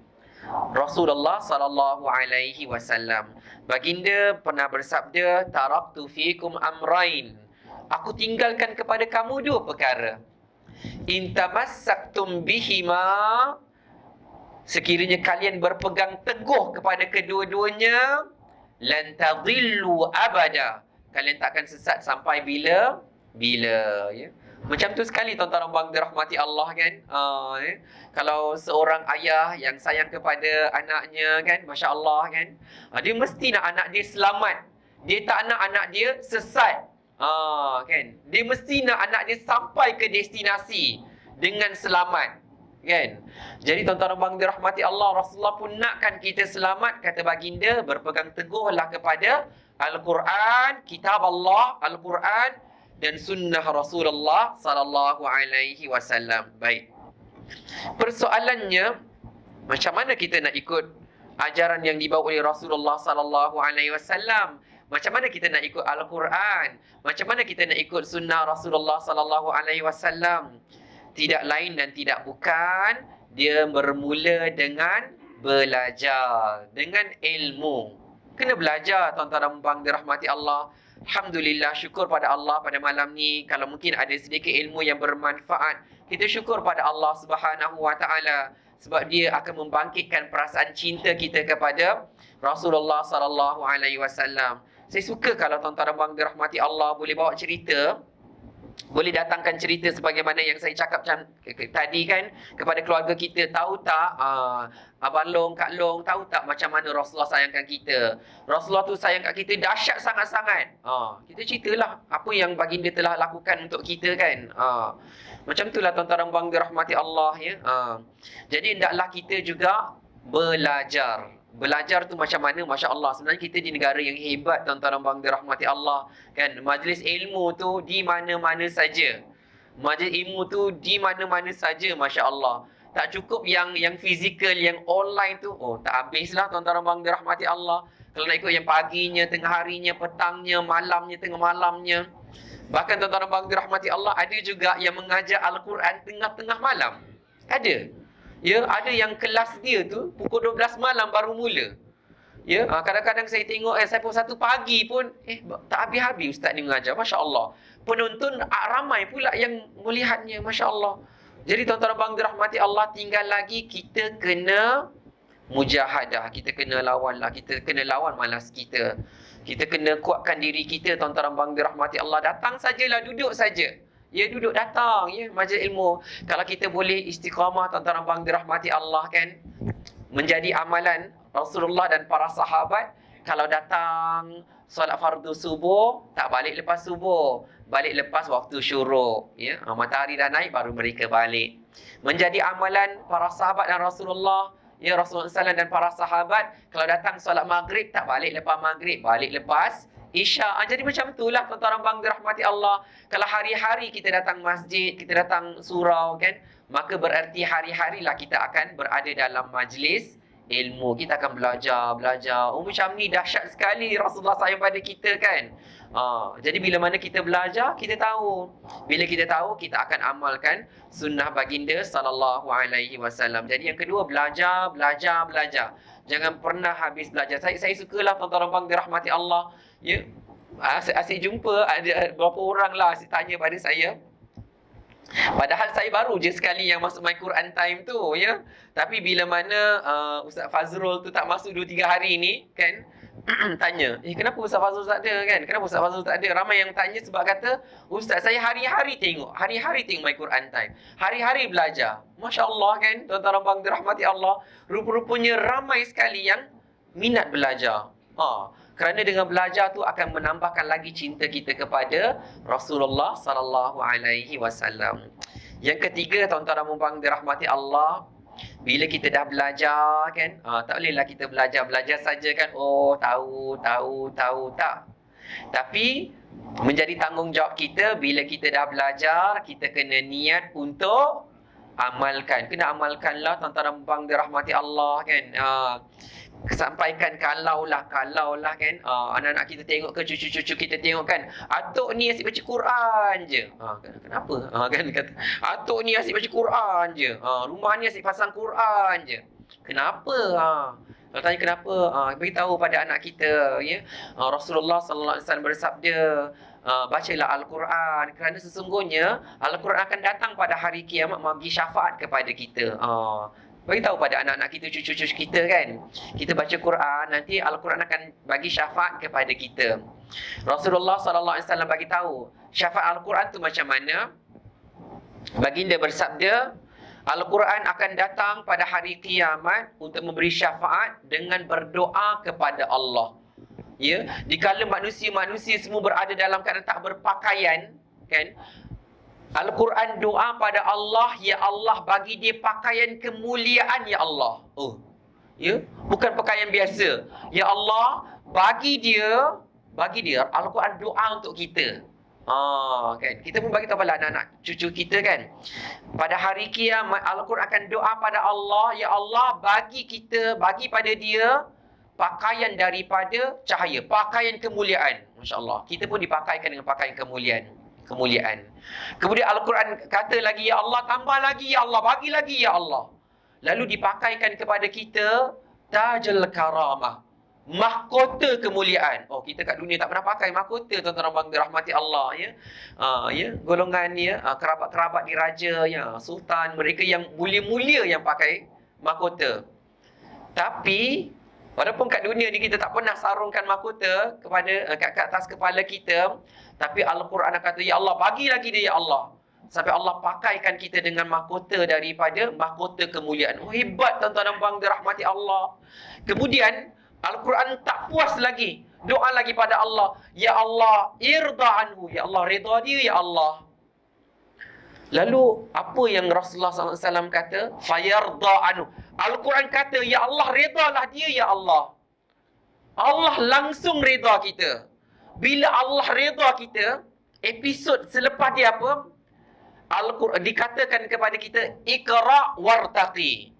Rasulullah sallallahu alaihi wasallam. Baginda pernah bersabda, taraktu fikum amrain, aku tinggalkan kepada kamu dua perkara. In tamassaktum bihima, sekiranya kalian berpegang teguh kepada kedua-duanya, lan tadhillu abada, kalian takkan sesat sampai bila, ya. Macam tu sekali tuan-tuan dan puan dirahmati Allah kan. Kalau seorang ayah yang sayang kepada anaknya kan, masya-Allah kan, dia mesti nak anak dia selamat. Dia tak nak anak dia sesat. Kan? Dia mesti nak anak dia sampai ke destinasi dengan selamat. kan? Jadi tuan-tuan dan puan dirahmati Allah, Rasulullah pun nakkan kita selamat, kata baginda, berpegang teguhlah kepada Al-Quran, kitab Allah, Al-Quran dan sunnah Rasulullah sallallahu alaihi wasallam. Baik. Persoalannya, macam mana kita nak ikut ajaran yang dibawa oleh Rasulullah sallallahu alaihi wasallam? Macam mana kita nak ikut Al-Quran? Macam mana kita nak ikut sunnah Rasulullah sallallahu alaihi wasallam? Tidak lain dan tidak bukan, dia bermula dengan belajar, dengan ilmu. Kena belajar, tuan-tuan dan puan dirahmati Allah. Alhamdulillah, syukur pada Allah pada malam ni. Kalau mungkin ada sedikit ilmu yang bermanfaat, kita syukur pada Allah Subhanahu wa taala, sebab dia akan membangkitkan perasaan cinta kita kepada Rasulullah sallallahu alaihi wasallam. Saya suka kalau tuan-tuan dan puan dirahmati Allah boleh bawa cerita, boleh datangkan cerita sebagaimana yang saya cakap tadi kan, kepada keluarga kita. Tahu tak, Abang Long, Kak Long, tahu tak macam mana Rasulullah sayangkan kita? Rasulullah tu sayang kat kita dahsyat sangat-sangat. Kita ceritalah apa yang baginda telah lakukan untuk kita kan. Macam itulah tuan-tuan dan puan dirahmati Allah ya. Jadi hendaklah kita juga belajar. Belajar tu macam mana? Masya Allah, sebenarnya kita di negara yang hebat, tuan-tuan dan puan dirahmati Allah kan. Majlis ilmu tu di mana-mana saja. Majlis ilmu tu di mana-mana saja, Masya Allah. Tak cukup yang fizikal, yang online tu. Tak habislah tuan-tuan dan puan dirahmati Allah. Kalau nak ikut yang paginya, tengah harinya, petangnya, malamnya, tengah malamnya. Bahkan tuan-tuan dan puan dirahmati Allah, ada juga yang mengajar Al-Quran tengah-tengah malam. Ada. Ya, ada yang kelas dia tu pukul 12 malam baru mula. Ya, kadang-kadang saya tengok saya pun satu pagi pun tak habis-habis ustaz ni mengajar. Masya Allah. Penonton ramai pula yang melihatnya, Masya Allah. Jadi tuan-tuan dan puan dirahmati Allah, tinggal lagi kita kena mujahadah, kita kena lawan malas kita. Kita kena kuatkan diri kita, tuan-tuan dan puan dirahmati Allah. Datang sajalah, duduk saja. Ya, duduk datang ya majlis ilmu. Kalau kita boleh istiqamah, tuan-tuan dan puan dirahmati Allah kan, menjadi amalan Rasulullah dan para sahabat. Kalau datang solat fardu subuh, tak balik lepas subuh, balik lepas waktu syuruk ya. Matahari dah naik baru mereka balik. Menjadi amalan para sahabat dan Rasulullah ya, Rasulullah SAW dan para sahabat. Kalau datang solat maghrib, tak balik lepas maghrib, balik lepas Isya. Jadi macam itulah tuan-tuan dan puan dirahmati Allah. Kalau hari-hari kita datang masjid, kita datang surau kan, maka bererti hari-harilah kita akan berada dalam majlis ilmu. Kita akan belajar. Macam ni dahsyat sekali Rasulullah sayang pada kita kan. Jadi bila mana kita belajar, kita tahu. Bila kita tahu, kita akan amalkan sunnah baginda sallallahu alaihi wasallam. Jadi yang kedua, belajar. Jangan pernah habis belajar. Saya sukalah tuan-tuan dan puan dirahmati Allah. Ya, asyik jumpa ada berapa orang lah asyik tanya pada saya. Padahal saya baru je sekali yang masuk My Quran Time tu ya. Tapi bila mana Ustaz Fazrul tu tak masuk 2-3 hari ni kan, tanya, kenapa Ustaz Fazrul tak ada kan? Kenapa Ustaz Fazrul tak ada? Ramai yang tanya sebab kata, Ustaz saya hari-hari tengok My Quran Time. Hari-hari belajar. Masya Allah kan, tuan-tuan dan puan dirahmati Allah. Rupa-rupanya ramai sekali yang minat belajar. Kerana dengan belajar tu akan menambahkan lagi cinta kita kepada Rasulullah sallallahu alaihi wasallam. Yang ketiga, tuan-tuan dan puan dirahmati Allah, bila kita dah belajar kan, tak bolehlah kita belajar saja kan. Tahu tak. Tapi menjadi tanggungjawab kita, bila kita dah belajar, kita kena niat untuk amalkan. Kena amalkanlah tuan-tuan dan puan dirahmati Allah kan. Sampaikan kalau lah kan, anak-anak kita tengok ke, cucu-cucu kita tengok kan, atuk ni asyik baca Quran je. Kenapa? Kan kata, atuk ni asyik baca Quran je. Rumah ni asyik pasang Quran je. Kenapa? Kalau tanya kenapa, beritahu pada anak kita ya. Rasulullah sallallahu alaihi wasallam bersabda, bacalah Al-Quran, kerana sesungguhnya Al-Quran akan datang pada hari kiamat memberi syafaat kepada kita. Beritahu pada anak-anak kita, cucu-cucu kita kan, kita baca Quran, nanti Al-Quran akan bagi syafaat kepada kita. Rasulullah sallallahu alaihi wasallam bagi tahu syafaat Al-Quran tu macam mana. Baginda bersabda, Al-Quran akan datang pada hari kiamat untuk memberi syafaat dengan berdoa kepada Allah. Ya, dikala manusia-manusia semua berada dalam keadaan tak berpakaian kan, Al-Quran doa pada Allah, ya Allah bagi dia pakaian kemuliaan ya Allah. Oh. Ya, bukan pakaian biasa. Ya Allah bagi dia Al-Quran doa untuk kita. Kan. Kita pun bagi tahu pada anak-anak cucu kita kan. Pada hari kiamat Al-Quran akan doa pada Allah, ya Allah bagi pada dia pakaian daripada cahaya, pakaian kemuliaan. Masya-Allah. Kita pun dipakaikan dengan pakaian kemuliaan. Kemudian Al-Quran kata lagi, ya Allah tambah lagi, ya Allah bagi lagi, ya Allah. Lalu dipakaikan kepada kita tajul karamah, mahkota kemuliaan. Oh, kita kat dunia tak pernah pakai mahkota, tuan-tuan abang dirahmati Allah ya. Golongan ya, kerabat-kerabat diraja ya, sultan, mereka yang mulia-mulia yang pakai mahkota. Tapi walaupun kat dunia ni kita tak pernah sarungkan mahkota kepada kat atas kepala kita, tapi Al-Quran kata, ya Allah bagi lagi dia, ya Allah. Sampai Allah pakaikan kita dengan mahkota daripada mahkota kemuliaan. Oh, hebat tuan-tuan dan puan dirahmati Allah. Kemudian Al-Quran tak puas lagi. Doa lagi pada Allah. Ya Allah, irda anhu. Ya Allah, reda dia, ya Allah. Lalu, apa yang Rasulullah SAW kata? Fayarda anhu. Al-Quran kata, ya Allah, redalah dia, ya Allah. Allah langsung reda kita. Bila Allah reda kita, episod selepas dia apa? Al-Quran dikatakan kepada kita, Iqra' wartaqi.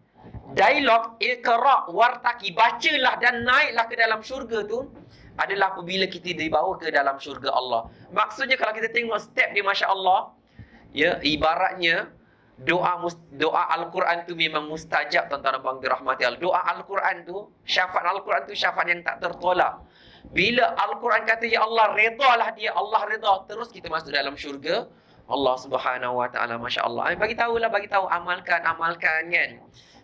Dialog Iqra' wartaqi, bacalah dan naiklah ke dalam syurga tu, adalah apabila kita dibawa ke dalam syurga Allah. Maksudnya kalau kita tengok step dia, Masya Allah, ya, ibaratnya doa Al-Quran tu memang mustajab, tuan-tuan dan puan dirahmati Allah. Doa Al-Quran tu, syafaat Al-Quran tu syafaat yang tak tertolak. Bila Al-Quran kata, ya Allah redalah dia, Allah reda, terus kita masuk dalam syurga Allah Subhanahu Wa Taala. Masya Allah. Bagi tahu, amalkan kan.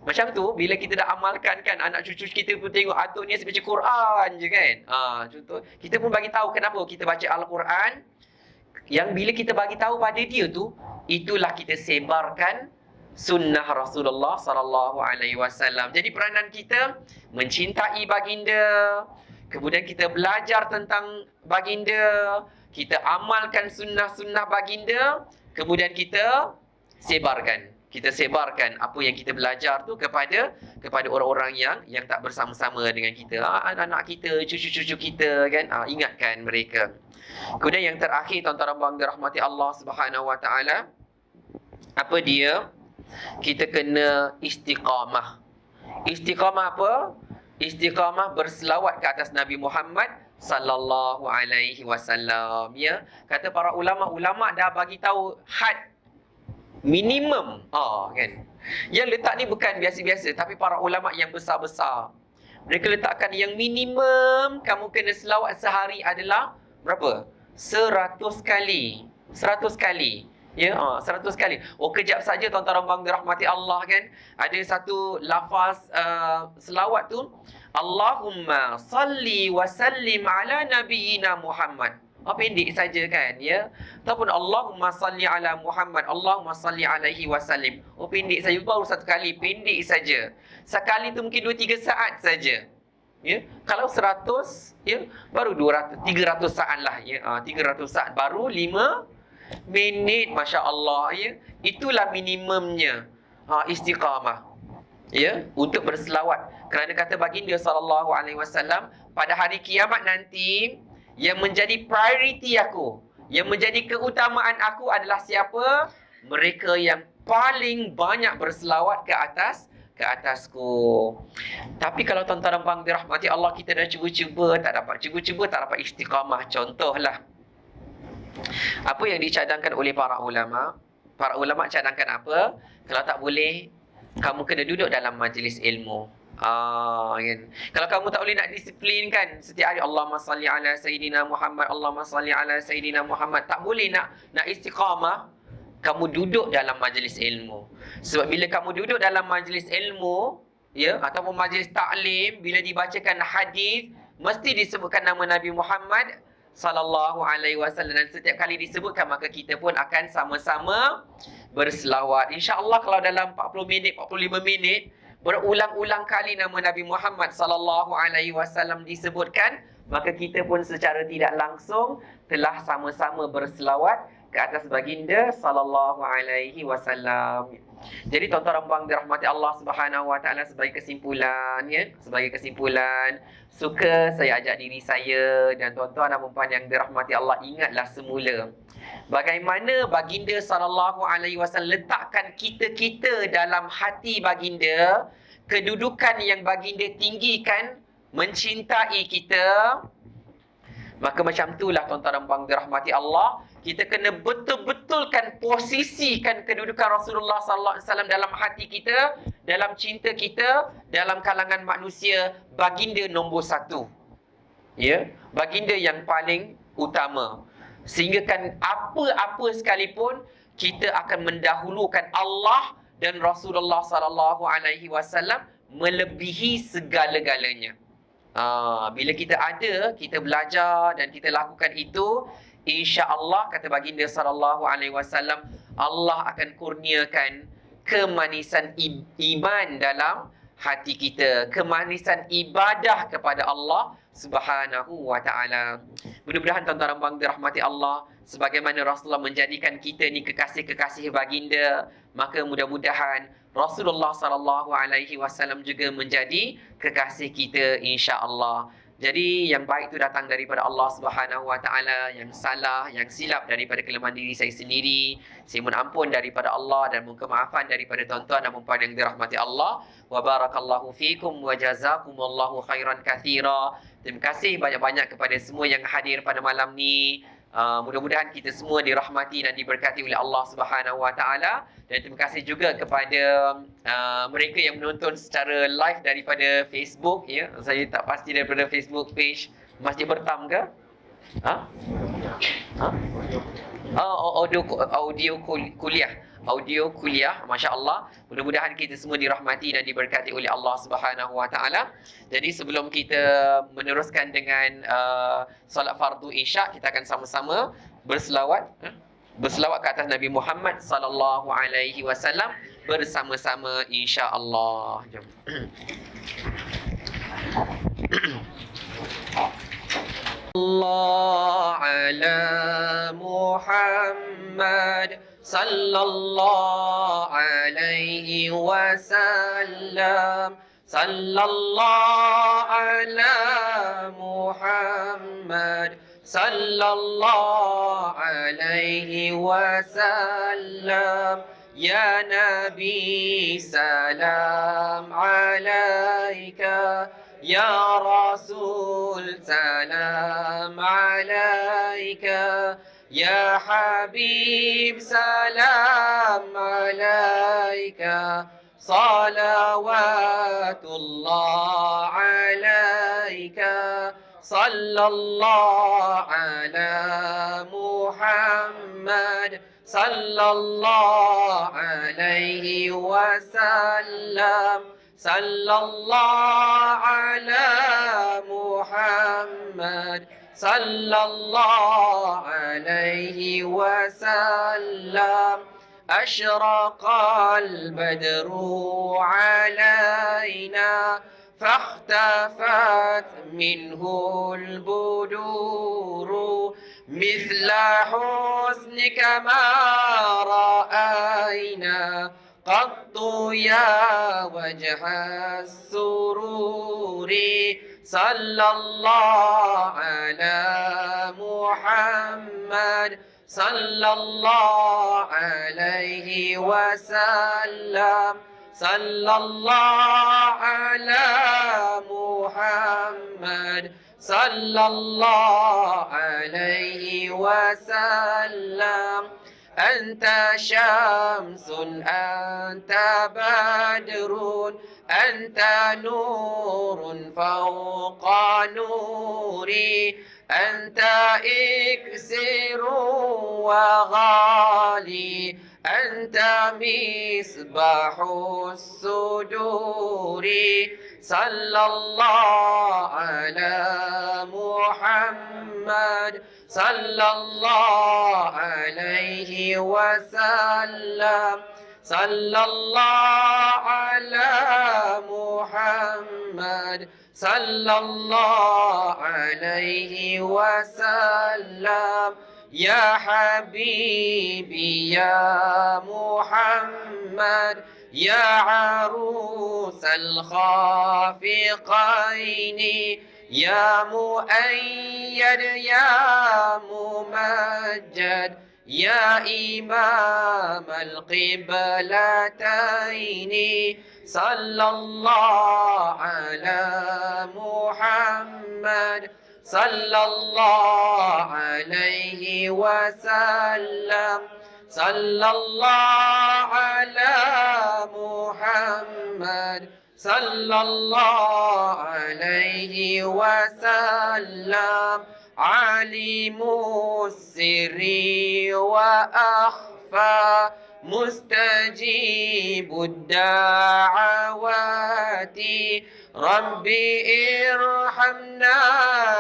Macam tu, bila kita dah amalkan kan, anak cucu kita pun tengok atuk ni baca Quran je kan. Contoh, kita pun bagi tahu kenapa kita baca Al-Quran. Yang bila kita bagi tahu pada dia tu, itulah kita sebarkan sunnah Rasulullah sallallahu alaihi wasallam. Jadi peranan kita mencintai baginda, kemudian kita belajar tentang baginda, kita amalkan sunnah-sunnah baginda, kemudian kita sebarkan. Kita sebarkan apa yang kita belajar tu kepada orang-orang yang tak bersama-sama dengan kita. Anak-anak kita, cucu-cucu kita kan, ingatkan mereka. Kemudian yang terakhir, tuan-tuan dan puan dirahmati Allah Subhanahu Wa Taala, apa dia? Kita kena istiqamah. Istiqamah apa? Istiqamah berselawat ke atas Nabi Muhammad sallallahu alaihi wasallam, ya. Kata para ulama dah bagi tahu had minimum, kan. Yang letak ni bukan biasa-biasa, tapi para ulama yang besar-besar, mereka letakkan yang minimum kamu kena selawat sehari adalah berapa? 100 kali. 100 kali. Ya, 100 kali. Oh, kejap saja tuan-tuan dan puan dirahmati Allah kan. Ada satu lafaz selawat tu, Allahumma salli wa sallim ala nabiyyina Muhammad. Pendek saja kan, ya. Ataupun Allahumma salli ala Muhammad, Allahumma salli alaihi wasallim. Pendek saja, baru satu kali, pendek saja. Sekali tu mungkin 2-3 saat saja. Ya, kalau 100, ya, baru 300 saat lah, ya. 300 saat baru 5 minit, Masya Allah, ya. Itulah minimumnya istiqamah, ya, untuk berselawat. Kerana kata baginda sallallahu alaihi wasallam, pada hari kiamat nanti, yang menjadi prioriti aku, yang menjadi keutamaan aku adalah siapa? Mereka yang paling banyak berselawat ke atasku. Tapi kalau tuan-tuan dan puan dirahmati Allah, kita dah cuba-cuba tak dapat istiqamah. Contohlah, apa yang dicadangkan oleh para ulama? Para ulama cadangkan apa? Kalau tak boleh, kamu kena duduk dalam majlis ilmu. Kan? Kalau kamu tak boleh nak disiplin kan, setiap hari Allahumma salli ala Sayyidina Muhammad, Allahumma salli ala Sayyidina Muhammad, tak boleh nak istiqamah, kamu duduk dalam majlis ilmu. Sebab bila kamu duduk dalam majlis ilmu, ya, ataupun majlis taklim, bila dibacakan hadis, mesti disebutkan nama Nabi Muhammad sallallahu alaihi wasallam, dan setiap kali disebutkan maka kita pun akan sama-sama berselawat. InsyaAllah kalau dalam 40 minit, 45 minit berulang-ulang kali nama Nabi Muhammad sallallahu alaihi wasallam disebutkan, maka kita pun secara tidak langsung telah sama-sama berselawat ke ke atas baginda sallallahu alaihi wasallam. Jadi tuan-tuan dan puan dirahmati Allah Subhanahu wa taala, sebagai kesimpulan ya, sebagai kesimpulan, suka saya ajak diri saya dan tuan-tuan dan puan yang dirahmati Allah, ingatlah semula bagaimana baginda sallallahu alaihi wasallam letakkan kita-kita dalam hati baginda, kedudukan yang baginda tinggikan, mencintai kita. Maka macam itulah tuan-tuan dan puan dirahmati Allah, kita kena betul-betulkan, posisikan kedudukan Rasulullah sallallahu alaihi wasallam dalam hati kita, dalam cinta kita, dalam kalangan manusia, baginda nombor satu. Ya, baginda yang paling utama. Sehingga kan apa-apa sekalipun kita akan mendahulukan Allah dan Rasulullah sallallahu alaihi wasallam melebihi segala-galanya. Bila kita ada, kita belajar dan kita lakukan itu, insya-Allah kata baginda sallallahu alaihi wasallam, Allah akan kurniakan kemanisan iman dalam hati kita, kemanisan ibadah kepada Allah Subhanahu wa taala. Mudah-mudahan tuan-tuan dan puan dirahmati Allah, sebagaimana Rasulullah menjadikan kita ni kekasih-kekasih baginda, maka mudah-mudahan Rasulullah sallallahu alaihi wasallam juga menjadi kekasih kita, insya-Allah. Jadi yang baik itu datang daripada Allah Subhanahu wa taala, yang salah, yang silap daripada kelemahan diri saya sendiri, saya mohon ampun daripada Allah dan mohon kemaafan daripada tuan-tuan dan puan yang dirahmati Allah. Wa barakallahu fikum wa jazakumullahu khairan katsira. Terima kasih banyak-banyak kepada semua yang hadir pada malam ni. Mudah-mudahan kita semua dirahmati dan diberkati oleh Allah Subhanahu wa taala, dan terima kasih juga kepada mereka yang menonton secara live daripada Facebook ya. Saya tak pasti daripada Facebook page Masjid Bertam ke? Audio kuliah, masya-Allah. Mudah-mudahan kita semua dirahmati dan diberkati oleh Allah Subhanahu wa taala. Jadi sebelum kita meneruskan dengan solat fardu Isyak, kita akan sama-sama berselawat ke atas Nabi Muhammad sallallahu alaihi wasallam bersama-sama, insya-Allah. Jom. Allah ala Muhammad sallallahu alaihi wasallam, sallallahu ala Muhammad sallallahu alaihi wasallam. Ya Nabi salam alaika, Ya Rasul salam alaika, Ya Habib salam alaika, salawatullah alaika, sallallahu ala Muhammad sallallahu alaihi wasallam, sallallahu ala Muhammad sallallahu alaihi wasallam. Asyraqal badru alaina فاختفت منه البدور مثل حسنك ما رأينا قط يا وجه السرور. صلى الله على محمد صلى الله عليه وسلم، صلى الله على محمد صلى الله عليه وسلم. أنت شمس أنت بدر أنت نور فوق نوري، أنت إكسير وغالي أنت مصباح الصدور. صلى الله على محمد صلى الله عليه وسلم، صلى الله على محمد صلى الله عليه وسلم. يا حبيبي يا محمد يا عروس الخافقين يا مؤيد يا ممجد يا إمام القبلتين صلى الله على محمد صلى الله عليه وسلم صلى الله على محمد صلى الله عليه وسلم عليم السر وأخفى مستجيب الدعوات ربي ارحمنا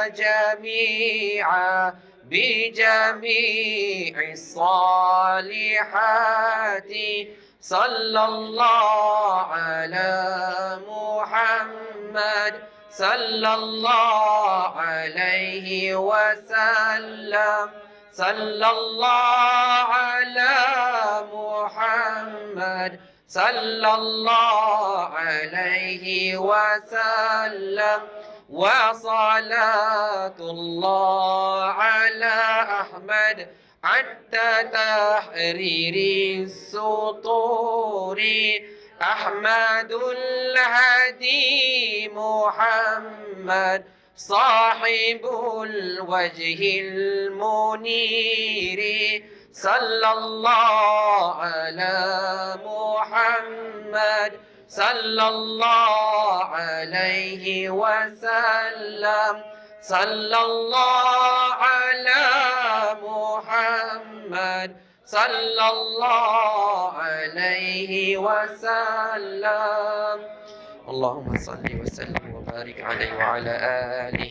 جميعا بجميع الصالحات صلى الله على محمد صلى الله عليه وسلم صلى الله على محمد صلى الله عليه وسلم وصلاة الله على أحمد حتى تحرير السطور أحمد الهدي محمد صاحب الوجه المنير صلى الله على محمد صلى الله عليه وسلم صلى الله على محمد صلى الله عليه وسلم اللهم صل وسلم وبارك عليه وعلى آله